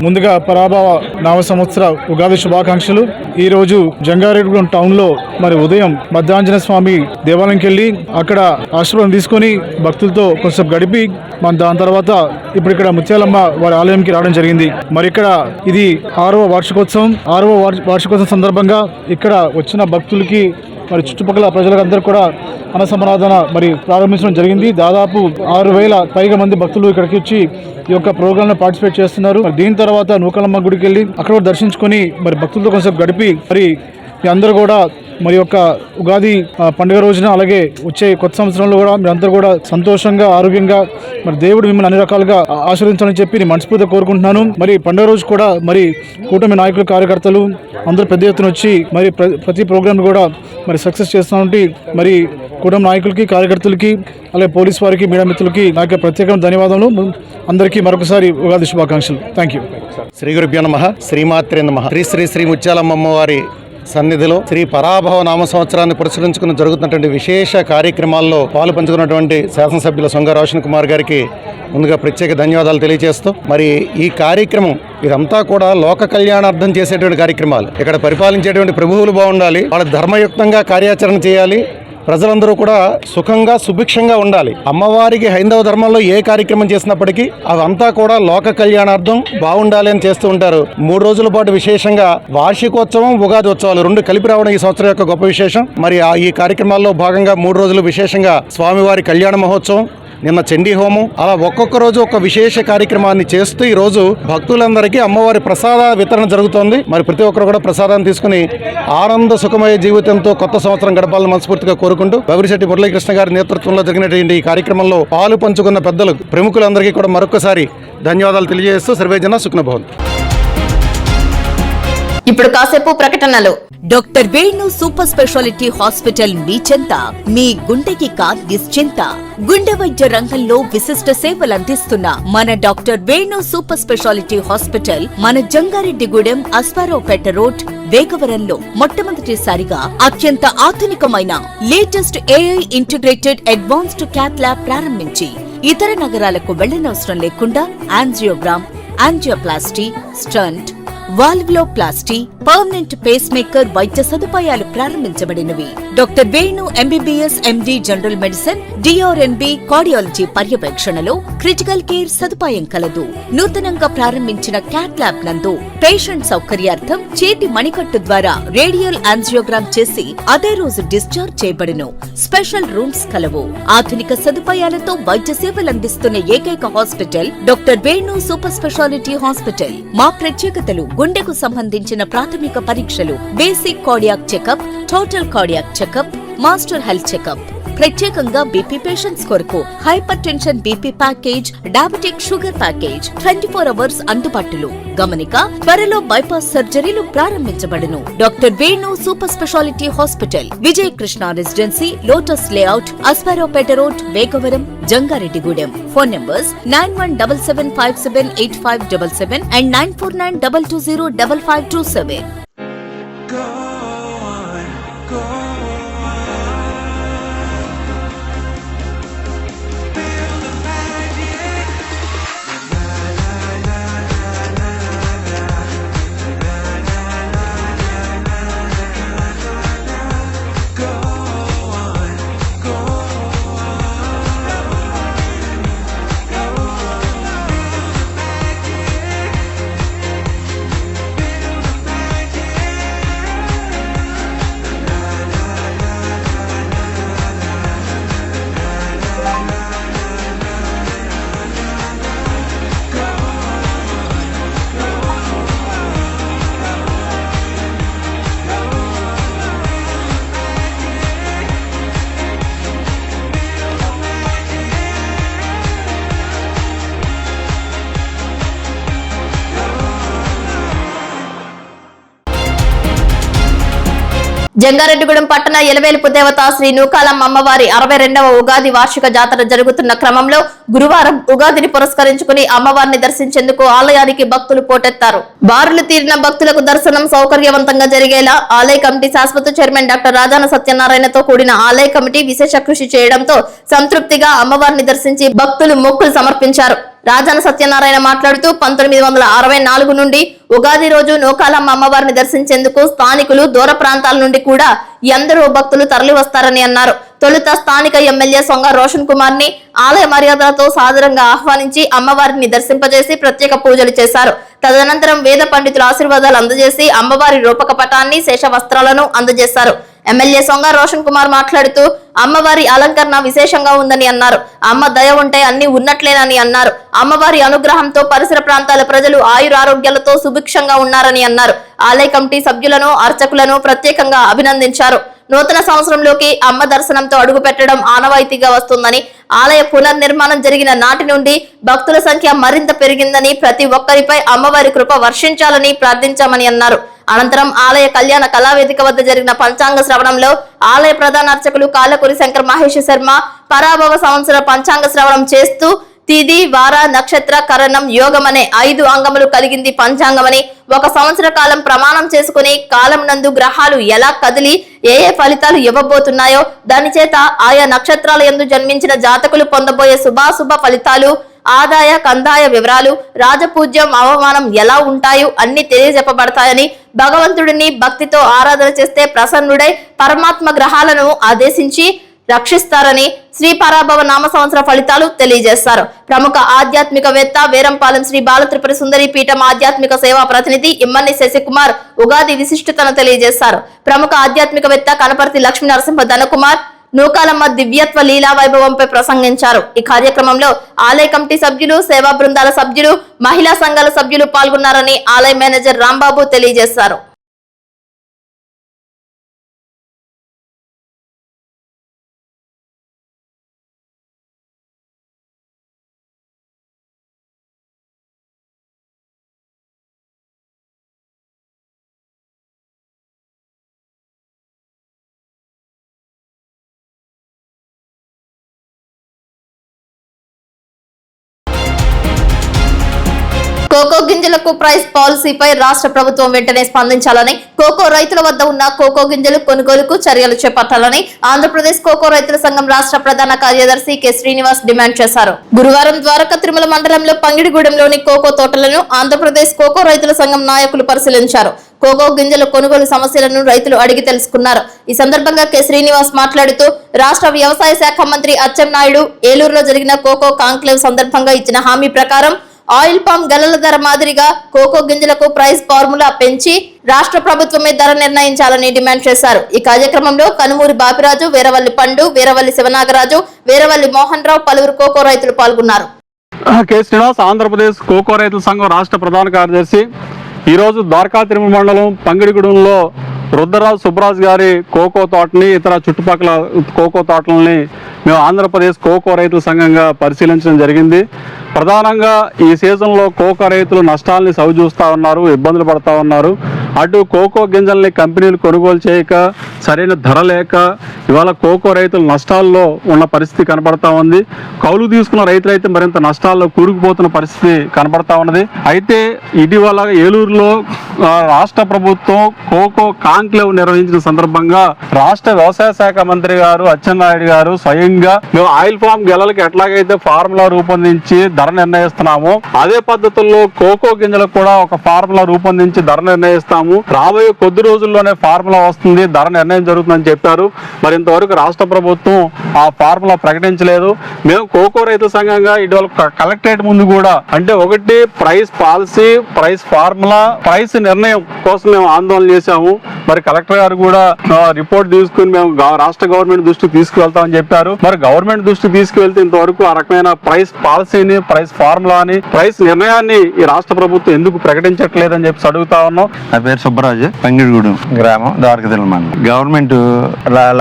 ముందుగా పరాభవ నామ సంవత్సర ఉగాది శుభాకాంక్షలు. ఈ రోజు జంగారెడ్డిగూడెం టౌన్ లో మరి ఉదయం మధ్యాంజన స్వామి దేవాలయంకి వెళ్ళి అక్కడ ఆశీర్వాదం తీసుకుని భక్తులతో కొంచెం గడిపి దాని తర్వాత ఇప్పుడు ఇక్కడ ముత్యాలమ్మ వారి ఆలయంకి రావడం జరిగింది. మరి ఇక్కడ ఇది 6వ వార్షికోత్సవం సందర్భంగా ఇక్కడ వచ్చిన భక్తులకి మరి చుట్టుపక్కల ప్రజలందరూ కూడా అన్న సమారాధన మరి ప్రారంభించడం జరిగింది. దాదాపు 6,000 పైగా మంది భక్తులు ఇక్కడికి వచ్చి ఈ యొక్క ప్రోగ్రామ్ లో పార్టిసిపేట్ చేస్తున్నారు. దీని తర్వాత నూకాలమ్మ గుడికి వెళ్ళి అక్కడ దర్శించుకొని మరి భక్తులతో కొంచెం గడిపి మరి మీ అందరూ కూడా మరి యొక్క ఉగాది పండుగ రోజున, అలాగే వచ్చే కొత్త సంవత్సరంలో కూడా మీరందరూ కూడా సంతోషంగా, ఆరోగ్యంగా మరి దేవుడు మిమ్మల్ని అన్ని రకాలుగా ఆశీర్వదించాలని చెప్పి నేను మనస్ఫూర్తిగా కోరుకుంటున్నాను. మరి పండుగ రోజు కూడా మరి కూటమి నాయకులు, కార్యకర్తలు అందరూ పెద్ద ఎత్తున వచ్చి మరి ప్రతి ప్రోగ్రామ్ కూడా మరి సక్సెస్ చేస్తున్నటువంటి మరి కూటమి నాయకులకి, కార్యకర్తలకి, అలాగే పోలీస్ వారికి, మీడియా మిత్రులకి నా యొక్క ప్రత్యేకమైన ధన్యవాదాలు. అందరికీ మరొకసారి ఉగాది శుభాకాంక్షలు. Thank you. శ్రీ గురుభ్యో నమః. శ్రీమాత్రే నమః. శ్రీ శ్రీ శ్రీ ముత్యాలమ్మ వారి సన్నిధిలో శ్రీ పరాభవ నామ సంవత్సరాన్ని పురస్కరించుకుని జరుగుతున్నటువంటి విశేష కార్యక్రమాల్లో పాలు పంచుకున్నటువంటి శాసనసభ్యుల సొంగ రోషన్ కుమార్ గారికి ముందుగా ప్రత్యేక ధన్యవాదాలు తెలియజేస్తూ, మరి ఈ కార్యక్రమం ఇదంతా కూడా లోక కళ్యాణార్థం చేసేటువంటి కార్యక్రమాలు. ఇక్కడ పరిపాలించేటువంటి ప్రభువులు బాగుండాలి, వాళ్ళ ధర్మయుక్తంగా కార్యాచరణ చేయాలి, ప్రజలందరూ కూడా సుఖంగా, సుభిక్షంగా ఉండాలి. అమ్మవారికి హైందవ ధర్మంలో ఏ కార్యక్రమం చేసినప్పటికీ అవంతా కూడా లోక కళ్యాణార్థం బాగుండాలి అని చేస్తూ ఉంటారు. 3 రోజుల పాటు విశేషంగా వార్షికోత్సవం, ఉగాది ఉత్సవాలు 2 కలిపి రావడం ఈ సంవత్సరం యొక్క గొప్ప విశేషం. మరి ఈ కార్యక్రమాల్లో భాగంగా 3 రోజులు విశేషంగా స్వామివారి కళ్యాణ మహోత్సవం, నిన్న చండీ హోమం, అలా ఒక్కొక్క రోజు ఒక విశేష కార్యక్రమాన్ని చేస్తూ ఈ రోజు భక్తులందరికీ అమ్మవారి ప్రసాద వితరణ జరుగుతోంది. మరి ప్రతి ఒక్కరు కూడా ప్రసాదాన్ని తీసుకుని ఆనంద సుఖమయ జీవితంతో కొత్త సంవత్సరం గడపాలని మనస్ఫూర్తిగా కోరుకుంటూ, బౌరిశెట్టి మురళీకృష్ణ గారి నేతృత్వంలో జరిగినటువంటి ఈ కార్యక్రమంలో పాలు పంచుకున్న పెద్దలు, ప్రముఖులందరికీ కూడా మరొకసారి ధన్యవాదాలు తెలియజేస్తూ సర్వేజన సుఖ్నభవన్. ఇప్పుడు కాసేపు ప్రకటనలు. Doctor Venu super speciality hospital మీ చెంత. మీ గుండెకి నిశ్చింత. గుండె వైద్య రంగంలో విశిష్ట సేవలందిస్తున్న మన doctor Venu super speciality hospital మన జంగారెడ్డిగూడెం, అస్పారావుపేట రోడ్, వేగవరంలో మొట్టమొదటిసారిగా అత్యంత ఆధునికమైన latest AI integrated advanced cath lab ప్రారంభించి ఇతర నగరాలకు వెళ్లనవసరం లేకుండా angiogram, angioplasty, stent, valvuloplasty, permanent pacemaker వైద్య సదుపాయాలు ప్రారంభించబడినవి. Doctor Venu MBBS MD general medicine, DRNB cardiology పర్యవేక్షణలో క్రిటికల్ కేర్ సదుపాయం కలదు. నూతనంగా ప్రారంభించిన క్యాట్ ల్యాబ్ నందు పేషెంట్ సౌకర్యార్థం చేతి మణికట్టు ద్వారా రేడియల్ యాంజియోగ్రామ్ చేసి అదే రోజు డిశ్చార్జ్ చేయబడును. స్పెషల్ రూమ్స్ కలవు. ఆధునిక సదుపాయాలతో వైద్య సేవలందిస్తున్న ఏకైక hospital doctor Venu super speciality hospital. మా ప్రత్యేకతలు: గుండెకు సంబంధించిన ప్రాథమిక పరీక్షలు, basic cardiac checkup, total cardiac checkup, master health checkup. ప్రత్యేకంగా బీపీ పేషెంట్స్ కొరకు hypertension BP package, diabetic sugar package 24 hours అందుబాటులో. గమనిక: త్వరలో బైపాస్ సర్జరీలు ప్రారంభించబడును. Doctor Venu super speciality hospital, Vijaya Krishna residency, lotus layout, Asparopeta road, Vegavaram, Jangareddygudem. Phone numbers 9177578577 and 9492205527. Jangareddygudem పట్టణ ఎలవేలుపు దేవత శ్రీ నూకాలమ్మ అమ్మవారి 62వ ఉగాది వార్షిక జాతర జరుగుతున్న క్రమంలో గురువారం ఉగాదిని పురస్కరించుకుని అమ్మవారిని దర్శించేందుకు ఆలయానికి భక్తులు పోటెత్తారు. బారులు తీరిన భక్తులకు దర్శనం సౌకర్యవంతంగా జరిగేలా ఆలయ కమిటీ శాశ్వత చైర్మన్ డాక్టర్ రాజాన సత్యనారాయణతో కూడిన ఆలయ కమిటీ విశేష కృషి చేయడంతో సంతృప్తిగా అమ్మవారిని దర్శించి భక్తులు మొక్కులు సమర్పించారు. రాజాన సత్యనారాయణ మాట్లాడుతూ 1964 నుండి ఉగాది రోజు నూకాలమ్మ అమ్మవారిని దర్శించేందుకు స్థానికులు దూర ప్రాంతాల నుండి కూడా ఎందరో భక్తులు తరలి వస్తారని అన్నారు. తొలుత స్థానిక ఎమ్మెల్యే సొంగ రోషన్ కుమార్ ని ఆలయ మర్యాదలతో సాదరంగా ఆహ్వానించి అమ్మవారిని దర్శింపజేసి ప్రత్యేక పూజలు చేశారు. తదనంతరం వేద పండితుల ఆశీర్వాదాలు అందజేసి అమ్మవారి రూపక పటాన్ని, శేష వస్త్రాలను అందజేశారు. ఎమ్మెల్యే సొంగ రోషన్ కుమార్ మాట్లాడుతూ అమ్మవారి అలంకరణ విశేషంగా ఉందని అన్నారు. అమ్మ దయ ఉంటే అన్ని ఉన్నట్లేనని అన్నారు. అమ్మవారి అనుగ్రహంతో పరిసర ప్రాంతాల ప్రజలు ఆయురారోగ్యాలతో సుభిక్షంగా ఉన్నారని అన్నారు. ఆలయ కమిటీ సభ్యులను, అర్చకులను ప్రత్యేకంగా అభినందించారు. నూతన సంవత్సరంలోకి అమ్మ దర్శనంతో అడుగు పెట్టడం ఆనవాయితీగా వస్తుందని, ఆలయ పునర్నిర్మాణం జరిగిన నాటి నుండి భక్తుల సంఖ్య మరింత పెరిగిందని, ప్రతి ఒక్కరిపై అమ్మవారి కృప వర్షించాలని ప్రార్థించామని అన్నారు. అనంతరం ఆలయ కళ్యాణ కళావేదిక వద్ద జరిగిన పంచాంగ శ్రవణంలో ఆలయ ప్రధాన అర్చకులు కాళ్ళకూరి శంకర్ మహేష్ శర్మ పరాభవ సంవత్సర పంచాంగ శ్రవణం చేస్తూ తిథి, వార, నక్షత్ర, కరణం, యోగం అనే 5 అంగములు కలిగింది పంచాంగమని, ఒక సంవత్సర కాలం ప్రమాణం చేసుకుని కాలం నందు గ్రహాలు ఎలా కదిలి ఏ ఫలితాలు ఇవ్వబోతున్నాయో, దాని చేత ఆయా నక్షత్రాల యందు జన్మించిన జాతకులు పొందబోయే శుభాశుభ ఫలితాలు, ఆదాయ కందాయ వివరాలు, రాజపూజ్యం, అవమానం ఎలా ఉంటాయో అన్ని తెలియజెప్పబడతాయని, భగవంతుడిని భక్తితో ఆరాధన చేస్తే ప్రసన్నుడై పరమాత్మ గ్రహాలను ఆదేశించి రక్షిస్తారని శ్రీ పరాభవ నామ సంవత్సర ఫలితాలు తెలియజేస్తారు. ప్రముఖ ఆధ్యాత్మికవేత్త వేరంపాలెం శ్రీ బాలత్రిపుర సుందరి పీఠం ఆధ్యాత్మిక సేవా ప్రతినిధి ఇమ్మన్ని శశికుమార్ ఉగాది విశిష్టతను తెలియజేశారు. ప్రముఖ ఆధ్యాత్మికవేత్త కనపర్తి లక్ష్మీ నరసింహ ధనకుమార్ నూకాలమ్మ దివ్యత్వ లీలా వైభవంపై ప్రసంగించారు. ఈ కార్యక్రమంలో ఆలయ కమిటీ సభ్యులు, సేవా బృందాల సభ్యులు, మహిళా సంఘాల సభ్యులు పాల్గొన్నారని ఆలయ మేనేజర్ రాంబాబు తెలియజేశారు. కోకో కోకో గింజలకు ప్రైస్ పాలసీపై రాష్ట్ర ప్రభుత్వం వెంటనే స్పందించాలని, కోకో రైతుల వద్ద ఉన్న కోకో గింజలు కొనుగోలుకు చర్యలు చేపట్టాలని ఆంధ్రప్రదేశ్ కోకో రైతుల సంఘం రాష్ట్ర ప్రధాన కార్యదర్శి కె శ్రీనివాస్ డిమాండ్ చేశారు. గురువారం ద్వారకా తిరుమల మండలంలో పంగిడిగూడెంలోని కోకో తోటలను ఆంధ్రప్రదేశ్ కోకో రైతుల సంఘం నాయకులు పరిశీలించారు. కోకో గింజల కొనుగోలు సమస్యలను రైతులు అడిగి తెలుసుకున్నారు. ఈ సందర్భంగా కె శ్రీనివాస్ మాట్లాడుతూ రాష్ట్ర వ్యవసాయ శాఖ మంత్రి అచ్చెన్నాయుడు ఏలూరులో జరిగిన కోకో కాంక్లేవ్ సందర్భంగా ఇచ్చిన హామీ ప్రకారం ఆయిల్ పామ్ గెలల ధర మాదిరిగా కోకో గింజలకు ప్రైస్ ఫార్ములా పెంచి రాష్ట్ర ప్రభుత్వమే ధర నిర్ణయించాలని డిమాండ్ చేశారు. ఈ కార్యక్రమంలో కనుమూరి బాపిరాజు, వీరవల్లి పండు, వీరవల్లి శివనాగరాజు, వీరవల్లి మోహన్ రావు, పలువురు కోకో రైతులు పాల్గొన్నారు. కె శ్రీనివాస్, ఆంధ్రప్రదేశ్ కోకో రైతుల సంఘం రాష్ట్ర ప్రధాన కార్యదర్శి. ఈరోజు ద్వారకా తిరుమల మండలం పంగిడిగూడెంలో రుద్రరాజు సుబ్బరాజు గారి కోకో తోటని, ఇతర చుట్టుపక్కల కోకో తోటలని మేము ఆంధ్రప్రదేశ్ కోకో రైతుల సంఘంగా పరిశీలించడం జరిగింది. ప్రధానంగా ఈ సీజన్లో కోకో రైతులు నష్టాలని సవిచూస్తూ ఉన్నారు, ఇబ్బందులు పడుతూ ఉన్నారు. అటు కోకో గింజల్ని కంపెనీలు కొనుగోలు చేయక, సరైన ధర లేక ఇవాళ కోకో రైతులు నష్టాల్లో ఉన్న పరిస్థితి కనబడతా ఉంది. కౌలు తీసుకున్న రైతులైతే మరింత నష్టాల్లో కూరుకుపోతున్న పరిస్థితి కనబడతా ఉన్నది. అయితే ఇటీవల ఏలూరులో రాష్ట్ర ప్రభుత్వం కోకో కాంక్లేవ్ నిర్వహించిన సందర్భంగా రాష్ట్ర వ్యవసాయ శాఖ మంత్రి గారు అచ్చెన్నాయుడు గారు స్వయంగా మేము ఆయిల్ ఫామ్ గెలలకి ఎట్లాగైతే ఫార్ములా రూపొందించి ధర నిర్ణయిస్తున్నామో అదే పద్ధతుల్లో కోకో గింజలకు కూడా ఒక ఫార్ములా రూపొందించి ధర నిర్ణయిస్తాము, రాబోయే కొద్ది రోజుల్లోనే ఫార్ములా వస్తుంది, ధర నిర్ణయం జరుగుతుందని చెప్పారు. మరి ఇంతవరకు రాష్ట్ర ప్రభుత్వం ఆ ఫార్ములా ప్రకటించలేదు. మేము కోకో రైతు సంఘంగా ఇటీవల కలెక్టరేట్ ముందు కూడా అంటే ఒకటి price policy, price formula, price నిర్ణయం కోసం మేము ఆందోళన చేశాము. మరి కలెక్టర్ గారు కూడా రిపోర్ట్ తీసుకుని మేము రాష్ట్ర గవర్నమెంట్ దృష్టికి తీసుకువెళ్తామని చెప్పారు. మరి గవర్నమెంట్ దృష్టికి తీసుకువెళ్తే ఇంతవరకు ఆ రకమైన ప్రైస్ పాలసీని, ప్రైస్ ఫార్ములాని, ప్రైస్ నిర్ణయాన్ని ఈ రాష్ట్ర ప్రభుత్వం ఎందుకు ప్రకటించట్లేదని చెప్పి అడుగుతా ఉన్నాం. నా పేరు సుబ్బరాజు, పంగిడిగూడెం గ్రామం, ద్వారకా తిరుమల మండలం. గవర్నమెంట్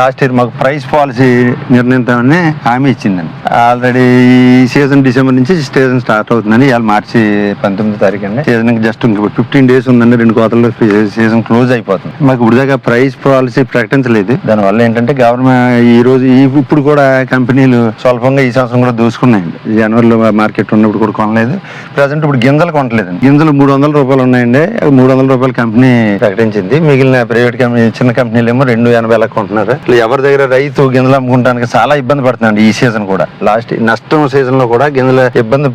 లాస్ట్ ఇయర్ మాకు ప్రైస్ పాలసీ నిర్ణయిస్తామని హామీ ఇచ్చిందండి. ఆల్రెడీ ఈ సీజన్ డిసెంబర్ నుంచి సీజన్ స్టార్ట్ అవుతుందని ఇవాళ మార్చి 19వ తారీఖు అండి. సీజన్ జస్ట్ 15 days ఉందండి, 2 కోతల్లో సీజన్ క్లోజ్ అయిపోతుంది. మాకు ఇప్పుడు దాకా ప్రైస్ పాలసీ ప్రకటించలేదు. దానివల్ల ఏంటంటే గవర్నమెంట్ ఈ రోజు ఇప్పుడు కూడా కంపెనీలు స్వల్పంగా ఈ సంవత్సరం కూడా దూసుకున్నాయండి. జనవరిలో మార్కెట్ ఉన్నప్పుడు కూడా కొనలేదు. ప్రజెంట్ ఇప్పుడు గింజలు కొనలేదండి. గింజలు 300 రూపాయలు ఉన్నాయండి. 300 రూపాయల కంపెనీ ప్రకటించింది. మిగిలిన ప్రైవేట్ కంపెనీ, చిన్న కంపెనీలు ఏమో 280 కొంటున్నారు. ఎవరి దగ్గర రైతు గింజలు అమ్ముకుంటానికి చాలా ఇబ్బంది పడుతున్నాడు. ఈ సీజన్ కూడా లాస్ట్ నష్టం సీజన్ లో కూడా గింజలు ఇబ్బంది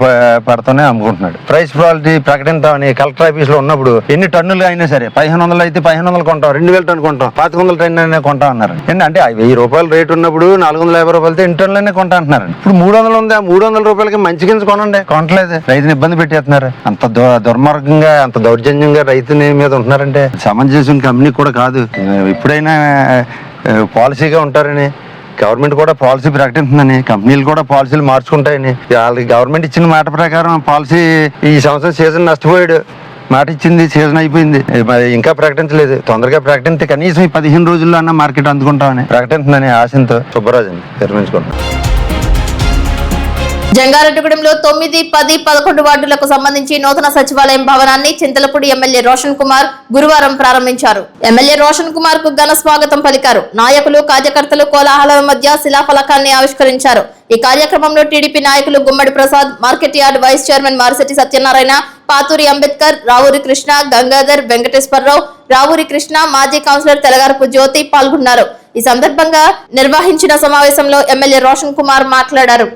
పడుతూనే అమ్ముకుంటున్నాడు. ప్రైస్ పాలసీ ప్రకటించామని కలెక్టర్ ఆఫీస్ లో ఉన్నప్పుడు ఎన్ని టన్నులు అయినా సరే 1500 అయితే 1500 కొంటాం, 2000 టన్ను కొంటాం, 1500 టన్ను కొంటాం అన్నారు. అంటే 1000 రూపాయలు రేటు ఉన్నప్పుడు 450 రూపాయలతో 8 టన్నులనే కొంటా అంటున్నారు. ఇప్పుడు 300 ఉంది. ఆ 300 రూపాయలకి మంచి గింజ కొనండి, కొనట్లేదు. రైతుని ఇబ్బంది పెట్టేస్తున్నారు. అంత దుర్మార్గంగా, అంత దౌర్జన్యంగా రైతుని మీద ఉంటున్నారంటే సమంజసం కంపెనీ కూడా కాదు. ఇప్పుడైనా పాలసీగా ఉంటారని గవర్నమెంట్ కూడా పాలసీ ప్రకటిస్తుందని, కంపెనీలు కూడా పాలసీలు మార్చుకుంటాయని, వాళ్ళకి గవర్నమెంట్ ఇచ్చిన మాట ప్రకారం పాలసీ ఈ సంవత్సరం సీజన్ నష్టపోయాడు. మాట ఇచ్చింది, సీజన్ అయిపోయింది, మరి ఇంకా ప్రకటించలేదు. తొందరగా ప్రకటించి కనీసం ఈ 15 రోజుల్లో అన్న మార్కెట్ అందుకుంటామని ప్రకటిస్తుందని ఆశంతో సుబ్బరాజుని విరమించుకుంటాం. జంగారెడ్డిగూడెంలో 9, 10, 11 వార్డులకు సంబంధించి నూతన సచివాలయం భవనాన్ని చింతలపూడి ఎమ్మెల్యే రోషన్ కుమార్ గురువారం ప్రారంభించారు. ఎమ్మెల్యే రోషన్ కుమార్ కు ఘన స్వాగతం పలికారు. నాయకులు, కార్యకర్తలు కోలాహలం మధ్య శిలాఫలకాన్ని ఆవిష్కరించారు. ఈ కార్యక్రమంలో టీడీపీ నాయకులు Gummadi Prasad, market yard vice chairman Marisetti Satyanarayana, Pathuri Ambedkar, Ravuri Krishna, Gangadhar, Venkateswararao, Ravuri Krishna, మాజీ కౌన్సిలర్ తెలగారపు జ్యోతి పాల్గొన్నారు. ఈ సందర్భంగా నిర్వహించిన సమావేశంలో ఎమ్మెల్యే రోషన్ కుమార్ మాట్లాడారు.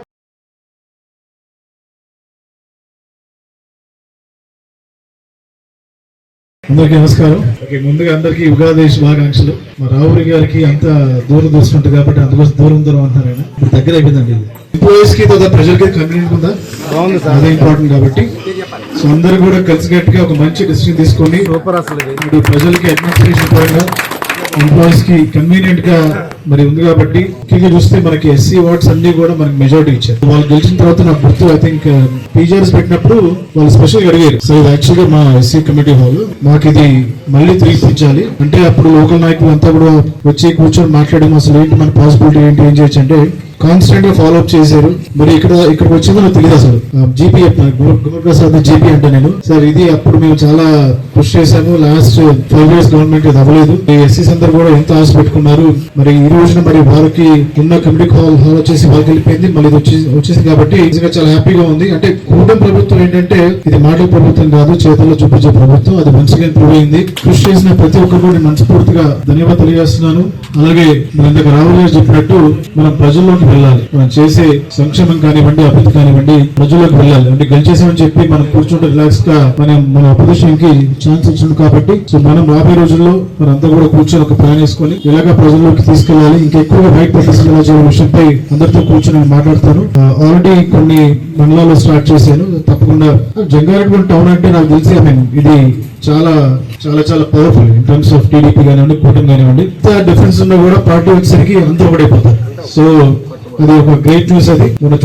అందరికీ నమస్కారం. ముందుగా అందరికీ ఉగాది శుభాకాంక్షలు. మా రావురి గారికి అంత దూరం దూసుకుంటుంది కాబట్టి అందుకోసం దూరం అంటున్నారు ఆయన. ఇప్పుడు దగ్గర అయిపోయిందండి. ఎంప్లాయీస్ కి ప్రజలకి కన్వీనియంట్ ఉందా? అదే ఇంపార్టెంట్ కాబట్టి సో అందరూ కూడా కలిసికట్టుగా ఒక మంచి డిసిషన్ తీసుకొని ఇప్పుడు ప్రజలకి అడ్మినిస్ట్రేషన్ పరంగా ఎంప్లాయీస్ కి కన్వీనియంట్ గా మరి ఉంది కాబట్టి ముఖ్యంగా చూస్తే మనకి ఎస్సీ వార్డ్స్ అన్ని కూడా మనకి మెజారిటీ ఇచ్చారు. వాళ్ళు గెలిచిన తర్వాత నాకు గుర్తు ఐ థింక్ పీజీఆర్స్ పెట్టినప్పుడు వాళ్ళు స్పెషల్ అడిగారు. సో ఇది యాక్చువల్గా మా ఎస్సీ కమిటీ హాల్, మాకు ఇది మళ్ళీ తిరిగిపించాలి అంటే అప్పుడు లోకల్ నాయకులు అంతా కూడా వచ్చి కూర్చొని మాట్లాడడం అసలు ఏంటి మన పాసిబిలిటీ ఏంటి, ఏం చేయొచ్చు అంటే కాన్స్టెంట్ గా ఫాలో అప్ చేశారు. మరి ఇక్కడికి వచ్చిందో నాకు తెలియదు అసలు. జీపీ గురుప్రసాద్ జీపీ అంటే నేను సార్ ఇది అప్పుడు మేము చాలా కృషి చేశాము. లాస్ట్ 5 years గవర్నమెంట్ ఇది అవ్వలేదు. ఈ ఎస్సీస్ అందరూ కూడా ఎంత ఆశ పెట్టుకున్నారు. మరి ఈ రోజున మరి వారికి ఉన్న కమ్యూనిటీ హాల్ వచ్చేసి వాళ్ళకి వెళ్ళిపోయింది, మళ్ళీ వచ్చేసింది కాబట్టి నిజంగా చాలా హ్యాపీగా ఉంది. అంటే కూటమి ప్రభుత్వం ఏంటంటే ఇది మాటల ప్రభుత్వం కాదు, చేతుల్లో చూపించే ప్రభుత్వం. అది మంచిగా ప్రూవ్ అయింది. కృషి చేసిన ప్రతి ఒక్కరు కూడా మనస్ఫూర్తిగా ధన్యవాదాలు తెలియజేస్తున్నాను. అలాగే మన ఇందాక రాహుల్ గారు చెప్పినట్టు మనం ప్రజల్లోకి వెళ్ళాలి. మనం చేసే సంక్షేమం కానివ్వండి, అభివృద్ధి కానివ్వండి, ప్రజల్లోకి వెళ్ళాలి. అంటే గెలిచేసామని చెప్పి మనం కూర్చుంటే రిలాక్స్ గా మన అపోజిషన్ కి ఛాన్స్ ఇచ్చింది కాబట్టి సో మనం రాబోయే రోజుల్లో మనంతా కూడా కూర్చొని ఒక ప్లాన్ వేసుకొని ఇలాగా ప్రజల్లోకి తీసుకెళ్లాలి. ఇంకెక్కువగా బయట ప్రొఫెసర్ ఎలా చేయాలి విషయంపై అందరితో కూర్చొని నేను మాట్లాడతాను. ఆల్రెడీ కొన్ని మండలాల్లో స్టార్ట్ చేశాను. తప్పకుండా జంగారెడ్డి టౌన్ అంటే నాకు తెలిసి ఇది చాలా చాలా చాలా powerful in terms of TDP కానివ్వండి, కూటమి కానివ్వండి. డిఫరెన్స్ ఉన్నా కూడా పార్టీ వచ్చేసరికి అందరూ ఒకటైపోతారు. సో అది ఒక గ్రేట్ న్యూస్. అది మనం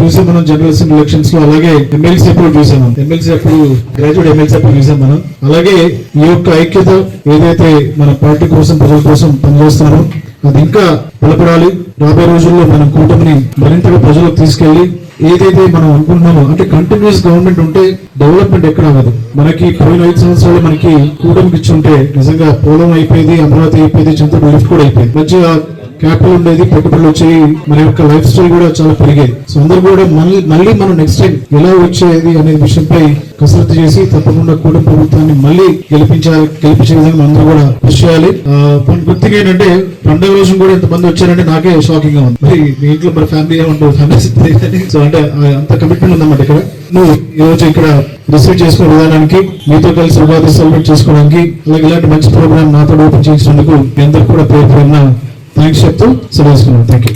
జనరల్ అసెంబ్లీ ఎలక్షన్స్ లో, అలాగే ఎమ్మెల్సీ అప్పుడు చూసాం. ఎమ్మెల్సీ అప్పుడు గ్రాడ్యుయేట్ ఎమ్మెల్సీ అప్పుడు చూసాం మనం. అలాగే ఈ యొక్క ఐక్యత ఏదైతే మన పార్టీ కోసం ప్రజల కోసం పనిచేస్తున్నారో అది ఇంకా బలపడాలి. రాబోయే రోజుల్లో మనం కూటమిని మరింతగా ప్రజలకు తీసుకెళ్లి ఏదైతే మనం అనుకుంటున్నామో అంటే కంటిన్యూస్ గవర్నమెంట్ ఉంటే డెవలప్మెంట్ ఎక్కడ అవ్వదు. మనకి పోయిన 5 సంవత్సరాలు మనకి కూటమికి ఇచ్చి ఉంటే నిజంగా పోలం అయిపోయింది, అమరావతి అయిపోయింది, చింతపల్లి లిఫ్ట్ కూడా అయిపోయింది. మంచిగా క్యాపిటల్ ఉండేది, పెట్టుబడులు వచ్చేవి, మన యొక్క లైఫ్ స్టైల్ కూడా చాలా పెరిగేది. సో అందరూ కూడా మళ్ళీ మనం నెక్స్ట్ టైం ఎలా వచ్చేది అనే విషయంపై కసరత్తు చేసి తప్పకుండా కూటమి ప్రభుత్వాన్ని మళ్ళీ గెలిపించే విధంగా అందరూ కూడా కృషి చేయాలి. గుర్తుగా ఏంటంటే పండుగ రోజు కూడా ఎంతమంది వచ్చారంటే నాకే షాకింగ్ గా ఉంది. మరి మీ ఇంట్లో మరి ఫ్యామిలీ ఏమంటారు, ఫ్యామిలీ సో అంటే అంత కమిట్మెంట్ ఉందన్నమాట. ఇక్కడ నువ్వు ఈ రోజు ఇక్కడ రిసీవ్ చేసుకునే విధానానికి, మీతో కలిసి ఉగాది సెలబ్రేట్ చేసుకోవడానికి, అలాగే ఇలాంటి మంచి ప్రోగ్రామ్ నాతో ఓపెన్ చేసినందుకు మీ అందరికి కూడా పేరు థ్యాంక్స్ చెప్తూ సెలవుస్తున్నాను. Thank you.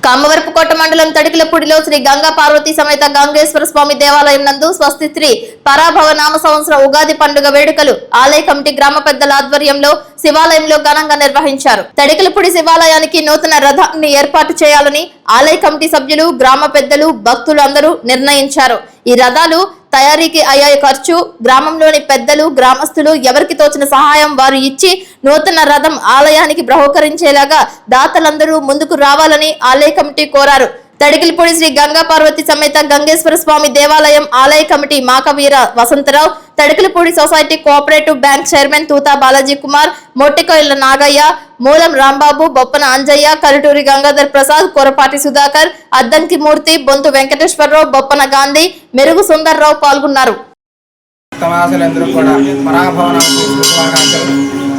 కామవరపుకోట మండలం తడికిలపూడిలో శ్రీ గంగా పార్వతీ సమేత గంగేశ్వర స్వామి దేవాలయం నందు స్వస్తి శ్రీ పరాభవ నామ సంవత్సర ఉగాది పండుగ వేడుకలు ఆలయ కమిటీ గ్రామ పెద్దల ఆధ్వర్యంలో శివాలయంలో ఘనంగా నిర్వహించారు. తడికిలపూడి శివాలయానికి నూతన రథాన్ని ఏర్పాటు చేయాలని ఆలయ కమిటీ సభ్యులు, గ్రామ పెద్దలు, భక్తులు అందరూ నిర్ణయించారు. ఈ రథాలు తయారీకి అయ్యే ఖర్చు గ్రామంలోని పెద్దలు, గ్రామస్తులు ఎవరికి తోచిన సహాయం వారు ఇచ్చి నూతన రథం ఆలయానికి బహుకరించేలాగా దాతలందరూ ముందుకు రావాలని ఆలయ కమిటీ కోరారు. తడికిలపూడి శ్రీ గంగా పార్వతి సమేత గంగేశ్వర స్వామి దేవాలయం ఆలయ committee Makaveera Vasantharao, Tadikalapudi society cooperative bank chairman Thutha Balaji Kumar, Mottikoyila Nagaiah, Moolam Rambabu, Boppana Anjaiah, Karuturi Gangadhar Prasad, Korapati Sudhakar, Addanki మూర్తి, బొంతు వెంకటేశ్వరరావు, బొప్పన గాంధీ, మెరుగు సుందర్రావు పాల్గొన్నారు.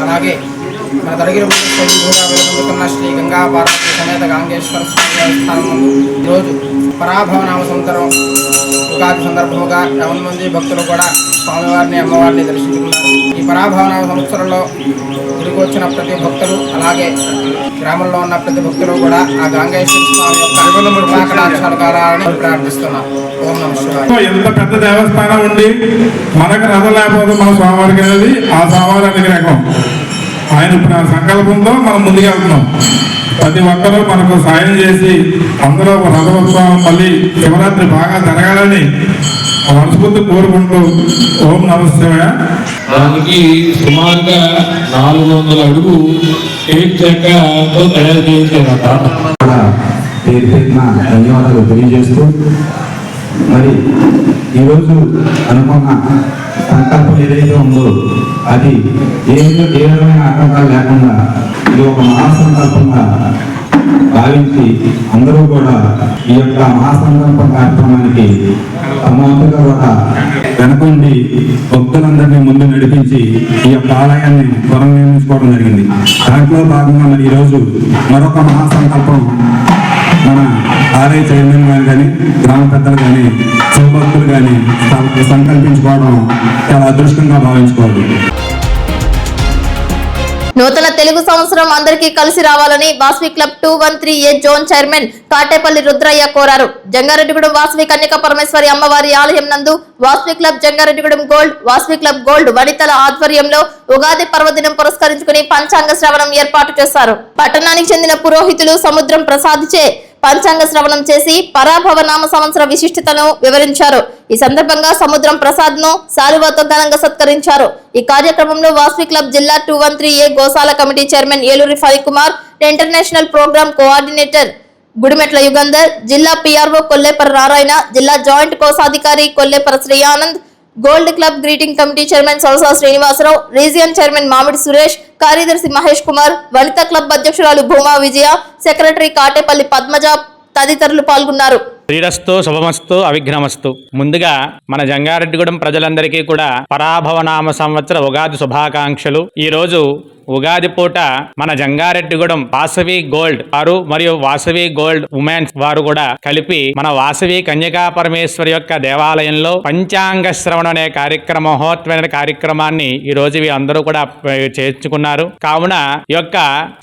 అలాగే మన తడిగిరిపుడుతున్న శ్రీ గంగా పార్వతి సమేత గంగేశ్వర స్వామి దేవస్థానం ముందు ఈరోజు పరాభవ నామ సంవత్సరం ఉగాది సందర్భంగా 50 మంది భక్తులు కూడా స్వామివారిని, అమ్మవారిని దర్శించుకున్నారు. ఈ పరాభవ నామ సంవత్సరంలో గుడికి వచ్చిన ప్రతి భక్తులు, అలాగే గ్రామంలో ఉన్న ప్రతి భక్తులు కూడా ఆ గంగేశ్వర స్వామి యొక్క కృపాకటాక్షాలు కావాలని ప్రార్థిస్తున్నాం. ఓం నమః శివాయ. ఎంత పెద్ద దేవస్థానం ఉండి మనకు రథం లేకపోతే మన స్వామివారికి అనేది ఆ స్వామివారి అనుగ్రహం. ఆయన సంకల్పంతో మనం ముందుకెళ్తున్నాం. ప్రతి ఒక్కరూ మనకు సాయం చేసి అందరూ రథోత్సవం మళ్ళీ శివరాత్రి బాగా జరగాలని మనస్ఫూర్తి కోరుకుంటూ ఓం నమః శివాయ. దానికి సుమారుగా 400 అడుగు టేక్ చెక్కతో తయారు చేయించారట. ధన్యవాదాలు తెలియజేస్తూ మరి ఈరోజు అనుకున్న సంకల్పం ఏదైతే ఉందో అది ఏ విధమైన ఆటంకాలు లేకుండా ఇది ఒక మహాసంకల్పంగా భావించి అందరూ కూడా ఈ యొక్క మహాసంకల్ప కార్యక్రమానికి తమవంతుగా కూడా వెనకుండి భక్తులందరినీ ముందు నడిపించి ఈ యొక్క ఆలయాన్ని పునర్నిర్మించుకోవడం జరిగింది. దాంట్లో భాగంగా మరి ఈరోజు మరొక మహాసంకల్పం మన ఆలయ చైర్మన్ గారు కానీ, గ్రామ పెద్దలు కానీ, శివభక్తులు కానీ సంకల్పించుకోవడం చాలా అదృష్టంగా భావించుకోవాలి. నూతన తెలుగు సంవత్సరం అందరికీ కలిసి రావాలని Vasavi club 213A zone chairman Katepalli Rudraiah కోరారు. జంగారెడ్డిగూడెం వాసవి కన్యకా పరమేశ్వరి అమ్మవారి ఆలయం నందు Vasavi club Jangareddygudem gold, Vasavi club gold వనితల ఆధ్వర్యంలో ఉగాది పర్వదినం పురస్కరించుకుని పంచాంగ శ్రవణం ఏర్పాటు చేశారు. పట్టణానికి చెందిన పురోహితులు సముద్రం ప్రసాద్చే పంచాంగ శ్రవణం చేసి పరాభవ నామ సంవత్సర విశిష్టతను వివరించారు. ఈ సందర్భంగా సముద్రం ప్రసాద్ ను శాలువాతో ఘనంగా సత్కరించారు. ఈ కార్యక్రమంలో వాసవి క్లబ్ జిల్లా 213A గోశాల committee chairman Eluri Phanikumar, international program coordinator Gudimetla Yugandhar, జిల్లా PRO కొల్లేపర నారాయణ, జిల్లా జాయింట్ కోశాధికారి Kollepara Sriyanand, gold club greeting committee chairman Sousa Srinivasarao, region chairman Mamidi Suresh, కార్యదర్శి మహేష్ కుమార్, వనితా క్లబ్ అధ్యక్షురాలు భూమా విజయ, సెక్రటరీ కాటేపల్లి పద్మజ తదితరులు పాల్గొన్నారు. శ్రీరస్తు శుభమస్తు అవిఘ్నమస్తు. ముందుగా మన జంగారెడ్డిగూడెం ప్రజలందరికీ కూడా పరాభవనామ సంవత్సర ఉగాది శుభాకాంక్షలు. ఈ రోజు ఉగాది పూట మన జంగారెడ్డిగూడెం వాసవి గోల్డ్ వారు మరియు వాసవి గోల్డ్ ఉమెన్స్ వారు కూడా కలిపి మన వాసవి కన్యకా పరమేశ్వరి యొక్క దేవాలయంలో పంచాంగ శ్రవణం అనే మహోత్వమైన కార్యక్రమాన్ని ఈ రోజు అందరూ కూడా చేర్చుకున్నారు. కావున ఈ యొక్క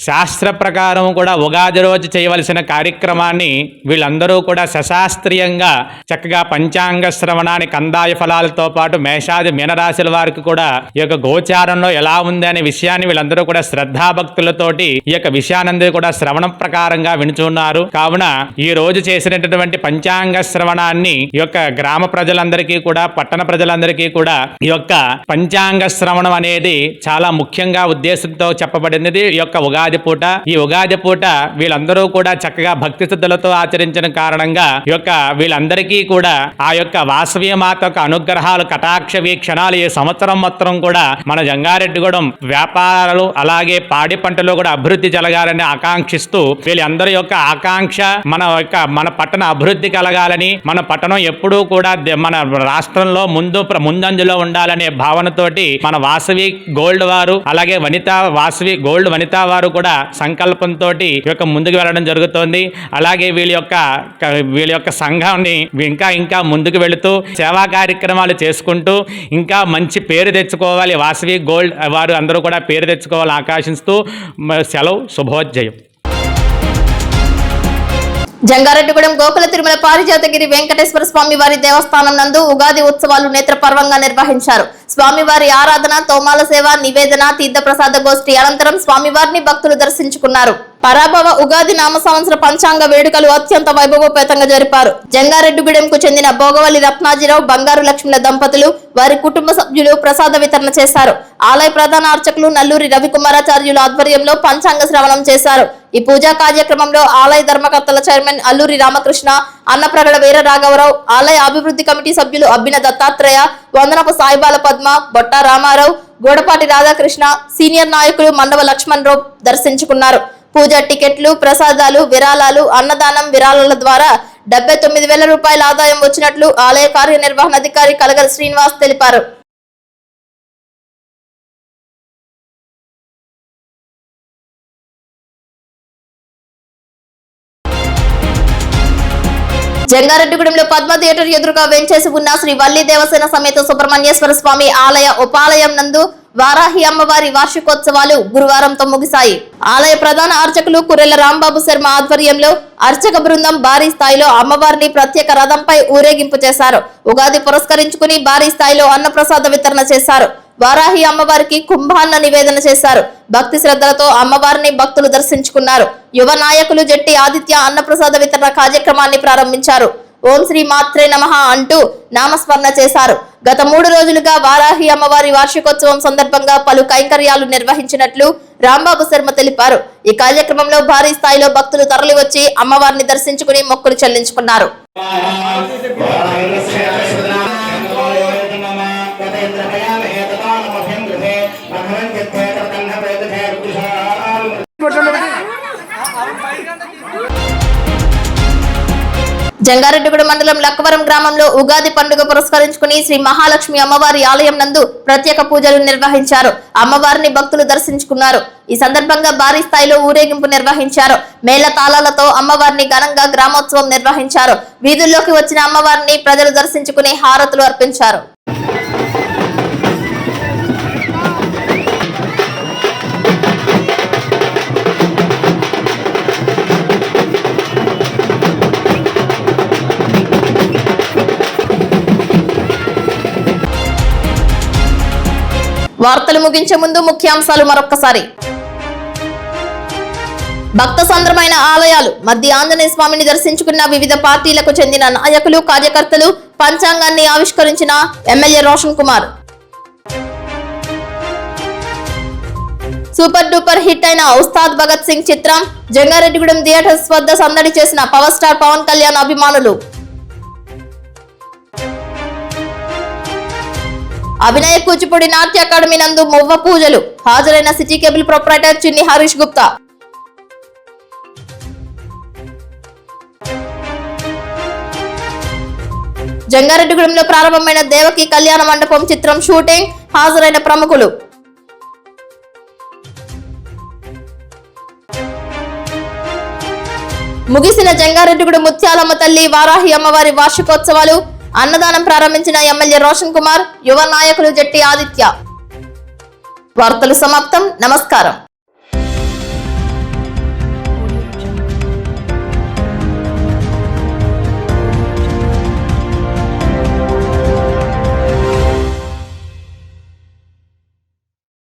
శాస్త్ర ప్రకారం కూడా ఉగాది రోజు చేయవలసిన కార్యక్రమాన్ని వీళ్ళందరూ కూడా శాస్త్రీయంగా చక్కగా పంచాంగ శ్రవణాన్ని కందాయ ఫలాలతో పాటు మేషాది మీనరాశుల వారికి కూడా ఈ యొక్క గోచారంలో ఎలా ఉంది అనే విషయాన్ని వీళ్ళందరూ కూడా శ్రద్ధాభక్తులతోటి ఈ యొక్క విషయానందరూ కూడా శ్రవణం ప్రకారంగా వినుచున్నారు. కావున ఈ రోజు చేసినటువంటి పంచాంగ శ్రవణాన్ని ఈ యొక్క గ్రామ ప్రజలందరికీ కూడా పట్టణ ప్రజలందరికీ కూడా ఈ యొక్క పంచాంగ శ్రవణం అనేది చాలా ముఖ్యంగా ఉద్దేశంతో చెప్పబడినది. ఈ యొక్క ఉగాది పూట ఈ ఉగాది పూట వీళ్ళందరూ కూడా చక్కగా భక్తి శ్రద్ధలతో ఆచరించిన కారణంగా ఈ యొక్క వీళ్ళందరికీ కూడా ఆ యొక్క వాసవి మాత యొక్క అనుగ్రహాలు కటాక్ష వీక్షణాలు ఈ సంవత్సరం మొత్తం కూడా మన జంగారెడ్డిగూడెం వ్యాపారాలు అలాగే పాడి పంటలో కూడా అభివృద్ధి జరగాలని ఆకాంక్షిస్తూ వీళ్ళందరి యొక్క ఆకాంక్ష మన పట్టణ అభివృద్ధి కలగాలని, మన పట్టణం ఎప్పుడూ కూడా మన రాష్ట్రంలో ముందంజలో ఉండాలనే భావనతోటి మన వాసవి గోల్డ్ వారు అలాగే వాసవి గోల్డ్ వనితా వారు కూడా సంకల్పంతో ఈ యొక్క ముందుకు వెళ్ళడం జరుగుతోంది. అలాగే వీళ్ళ యొక్క సంఘాన్ని ఇంకా ముందుకు వెళుతూ సేవా కార్యక్రమాలు చేసుకుంటూ ఇంకా మంచి పేరు తెచ్చుకోవాలి. వాసవి గోల్డ్ వారు అందరూ కూడా పేరు తెచ్చుకోవాలని ఆకాంక్షిస్తూ సెలవు. శుభోదయం. జంగారెడ్డిగూడెం గోకుల తిరుమల పారిజాతగిరి వెంకటేశ్వర స్వామి వారి దేవస్థానం నందు ఉగాది ఉత్సవాలు నేత్రపర్వంగా నిర్వహించారు. స్వామివారి ఆరాధన, తోమాల సేవ, నివేదన, తీర్థప్రసాద గోష్ఠి అనంతరం స్వామివారిని భక్తులు దర్శించుకున్నారు. పరాభవ ఉగాది నామ సంవత్సర పంచాంగ వేడుకలు అత్యంత వైభవోపేతంగా జరిపారు. జంగారెడ్డిగూడెంకు చెందిన భోగవల్లి రత్నాజీరావు, బంగారు లక్ష్మీల దంపతులు వారి కుటుంబ సభ్యులు ప్రసాద వితరణ చేశారు. ఆలయ ప్రధాన అర్చకులు నల్లూరి రవికుమారాచార్యుల ఆధ్వర్యంలో పంచాంగ శ్రవణం చేశారు. ఈ పూజా కార్యక్రమంలో ఆలయ ధర్మకర్తల చైర్మన్ అల్లూరి రామకృష్ణ, అన్నప్రగడ వీర రాఘవరావు, ఆలయ అభివృద్ధి కమిటీ సభ్యులు అబ్బిన దత్తాత్రేయ, వందనపు సాయిబాల పద్మ, బొట్ట రామారావు, గోడపాటి రాధాకృష్ణ, సీనియర్ నాయకులు మండవ లక్ష్మణ్ రావు దర్శించుకున్నారు. పూజా టికెట్లు, ప్రసాదాలు, విరాళాలు, అన్నదానం విరాళాల ద్వారా 79,000 రూపాయల ఆదాయం వచ్చినట్లు ఆలయ కార్యనిర్వహణాధికారి కలగల శ్రీనివాస్ తెలిపారు. జంగారెడ్డిగూడెంలో పద్మ థియేటర్ ఎదురుగా వెంచేసి ఉన్న శ్రీ వల్లి దేవసేన సమేత సుబ్రహ్మణ్యేశ్వర స్వామి ఆలయ ఉపాలయం నందు వారాహి అమ్మవారి వార్షికోత్సవాలు గురువారంతో ముగిశాయి. ఆలయ ప్రధాన అర్చకులు కురెల రాంబాబు శర్మ ఆధ్వర్యంలో అర్చక బృందం భారీ స్థాయిలో అమ్మవారిని ప్రత్యేక రథంపై ఊరేగింపు చేశారు. ఉగాది పురస్కరించుకుని భారీ స్థాయిలో అన్నప్రసాద వితరణ చేశారు. వారాహి అమ్మవారికి కుంభాన్న నివేదన చేశారు. భక్తి శ్రద్ధలతో అమ్మవారిని భక్తులు దర్శించుకున్నారు. యువ నాయకులు జట్టి ఆదిత్య అన్నప్రసాద వితరణ కార్యక్రమాన్ని ప్రారంభించారు. ఓం శ్రీ మాత్రే నమః అంటూ నామస్మరణ చేశారు. గత 3 రోజులుగా వారాహి అమ్మవారి వార్షికోత్సవం సందర్భంగా పలు కైంకర్యాలు నిర్వహించినట్లు రాంబాబు శర్మ తెలిపారు. ఈ కార్యక్రమంలో భారీ స్థాయిలో భక్తులు తరలివచ్చి అమ్మవారిని దర్శించుకుని మొక్కులు చెల్లించుకున్నారు. జంగారెడ్డిగూడెం మండలం లక్కవరం గ్రామంలో ఉగాది పండుగ పురస్కరించుకుని శ్రీ మహాలక్ష్మి అమ్మవారి ఆలయం నందు ప్రత్యేక పూజలు నిర్వహించారు. అమ్మవారిని భక్తులు దర్శించుకున్నారు. ఈ సందర్భంగా భారీ స్థాయిలో ఊరేగింపు నిర్వహించారు. మేళ తాళాలతో అమ్మవారిని ఘనంగా గ్రామోత్సవం నిర్వహించారు. వీధుల్లోకి వచ్చిన అమ్మవారిని ప్రజలు దర్శించుకుని హారతులు అర్పించారు. వార్తలు ముగించే ముందు ముఖ్యాంశాలు మరొక్కసారి. భక్త సంద్రమైన ఆలయాలు మధ్య ఆంజనేయ స్వామిని దర్శించుకున్న వివిధ పార్టీలకు చెందిన నాయకులు కార్యకర్తలు పంచాంగాన్ని ఆవిష్కరించిన MLA Roshan Kumar. Super duper hit అయిన ఉస్తాద్ భగత్ సింగ్ చిత్రం జంగారెడ్డిగూడెం థియేటర్స్ వద్ద సందడి చేసిన పవర్ స్టార్ పవన్ కళ్యాణ్ అభిమానులు. అభినయ కూచిపూడి నాట్య అకాడమీ నందు మొవ్వ పూజలు. హాజరైన సిటీ కేబుల్ ప్రొపరైటర్ చిన్ని హరీష్ గుప్తా. జంగారెడ్డిగూడెంలో ప్రారంభమైన దేవకి కళ్యాణ మండపం చిత్రం షూటింగ్. హాజరైన ప్రముఖులు. ముగిసిన జంగారెడ్డిగూడెం ముత్యాలమ్మ తల్లి వారాహి అమ్మవారి వార్షికోత్సవాలు. అన్నదానం ప్రారంభించిన ఎమ్మెల్యే రోషన్ కుమార్, యువ నాయకులు జట్టి ఆదిత్య. వార్తలు సమాప్తం. నమస్కారం.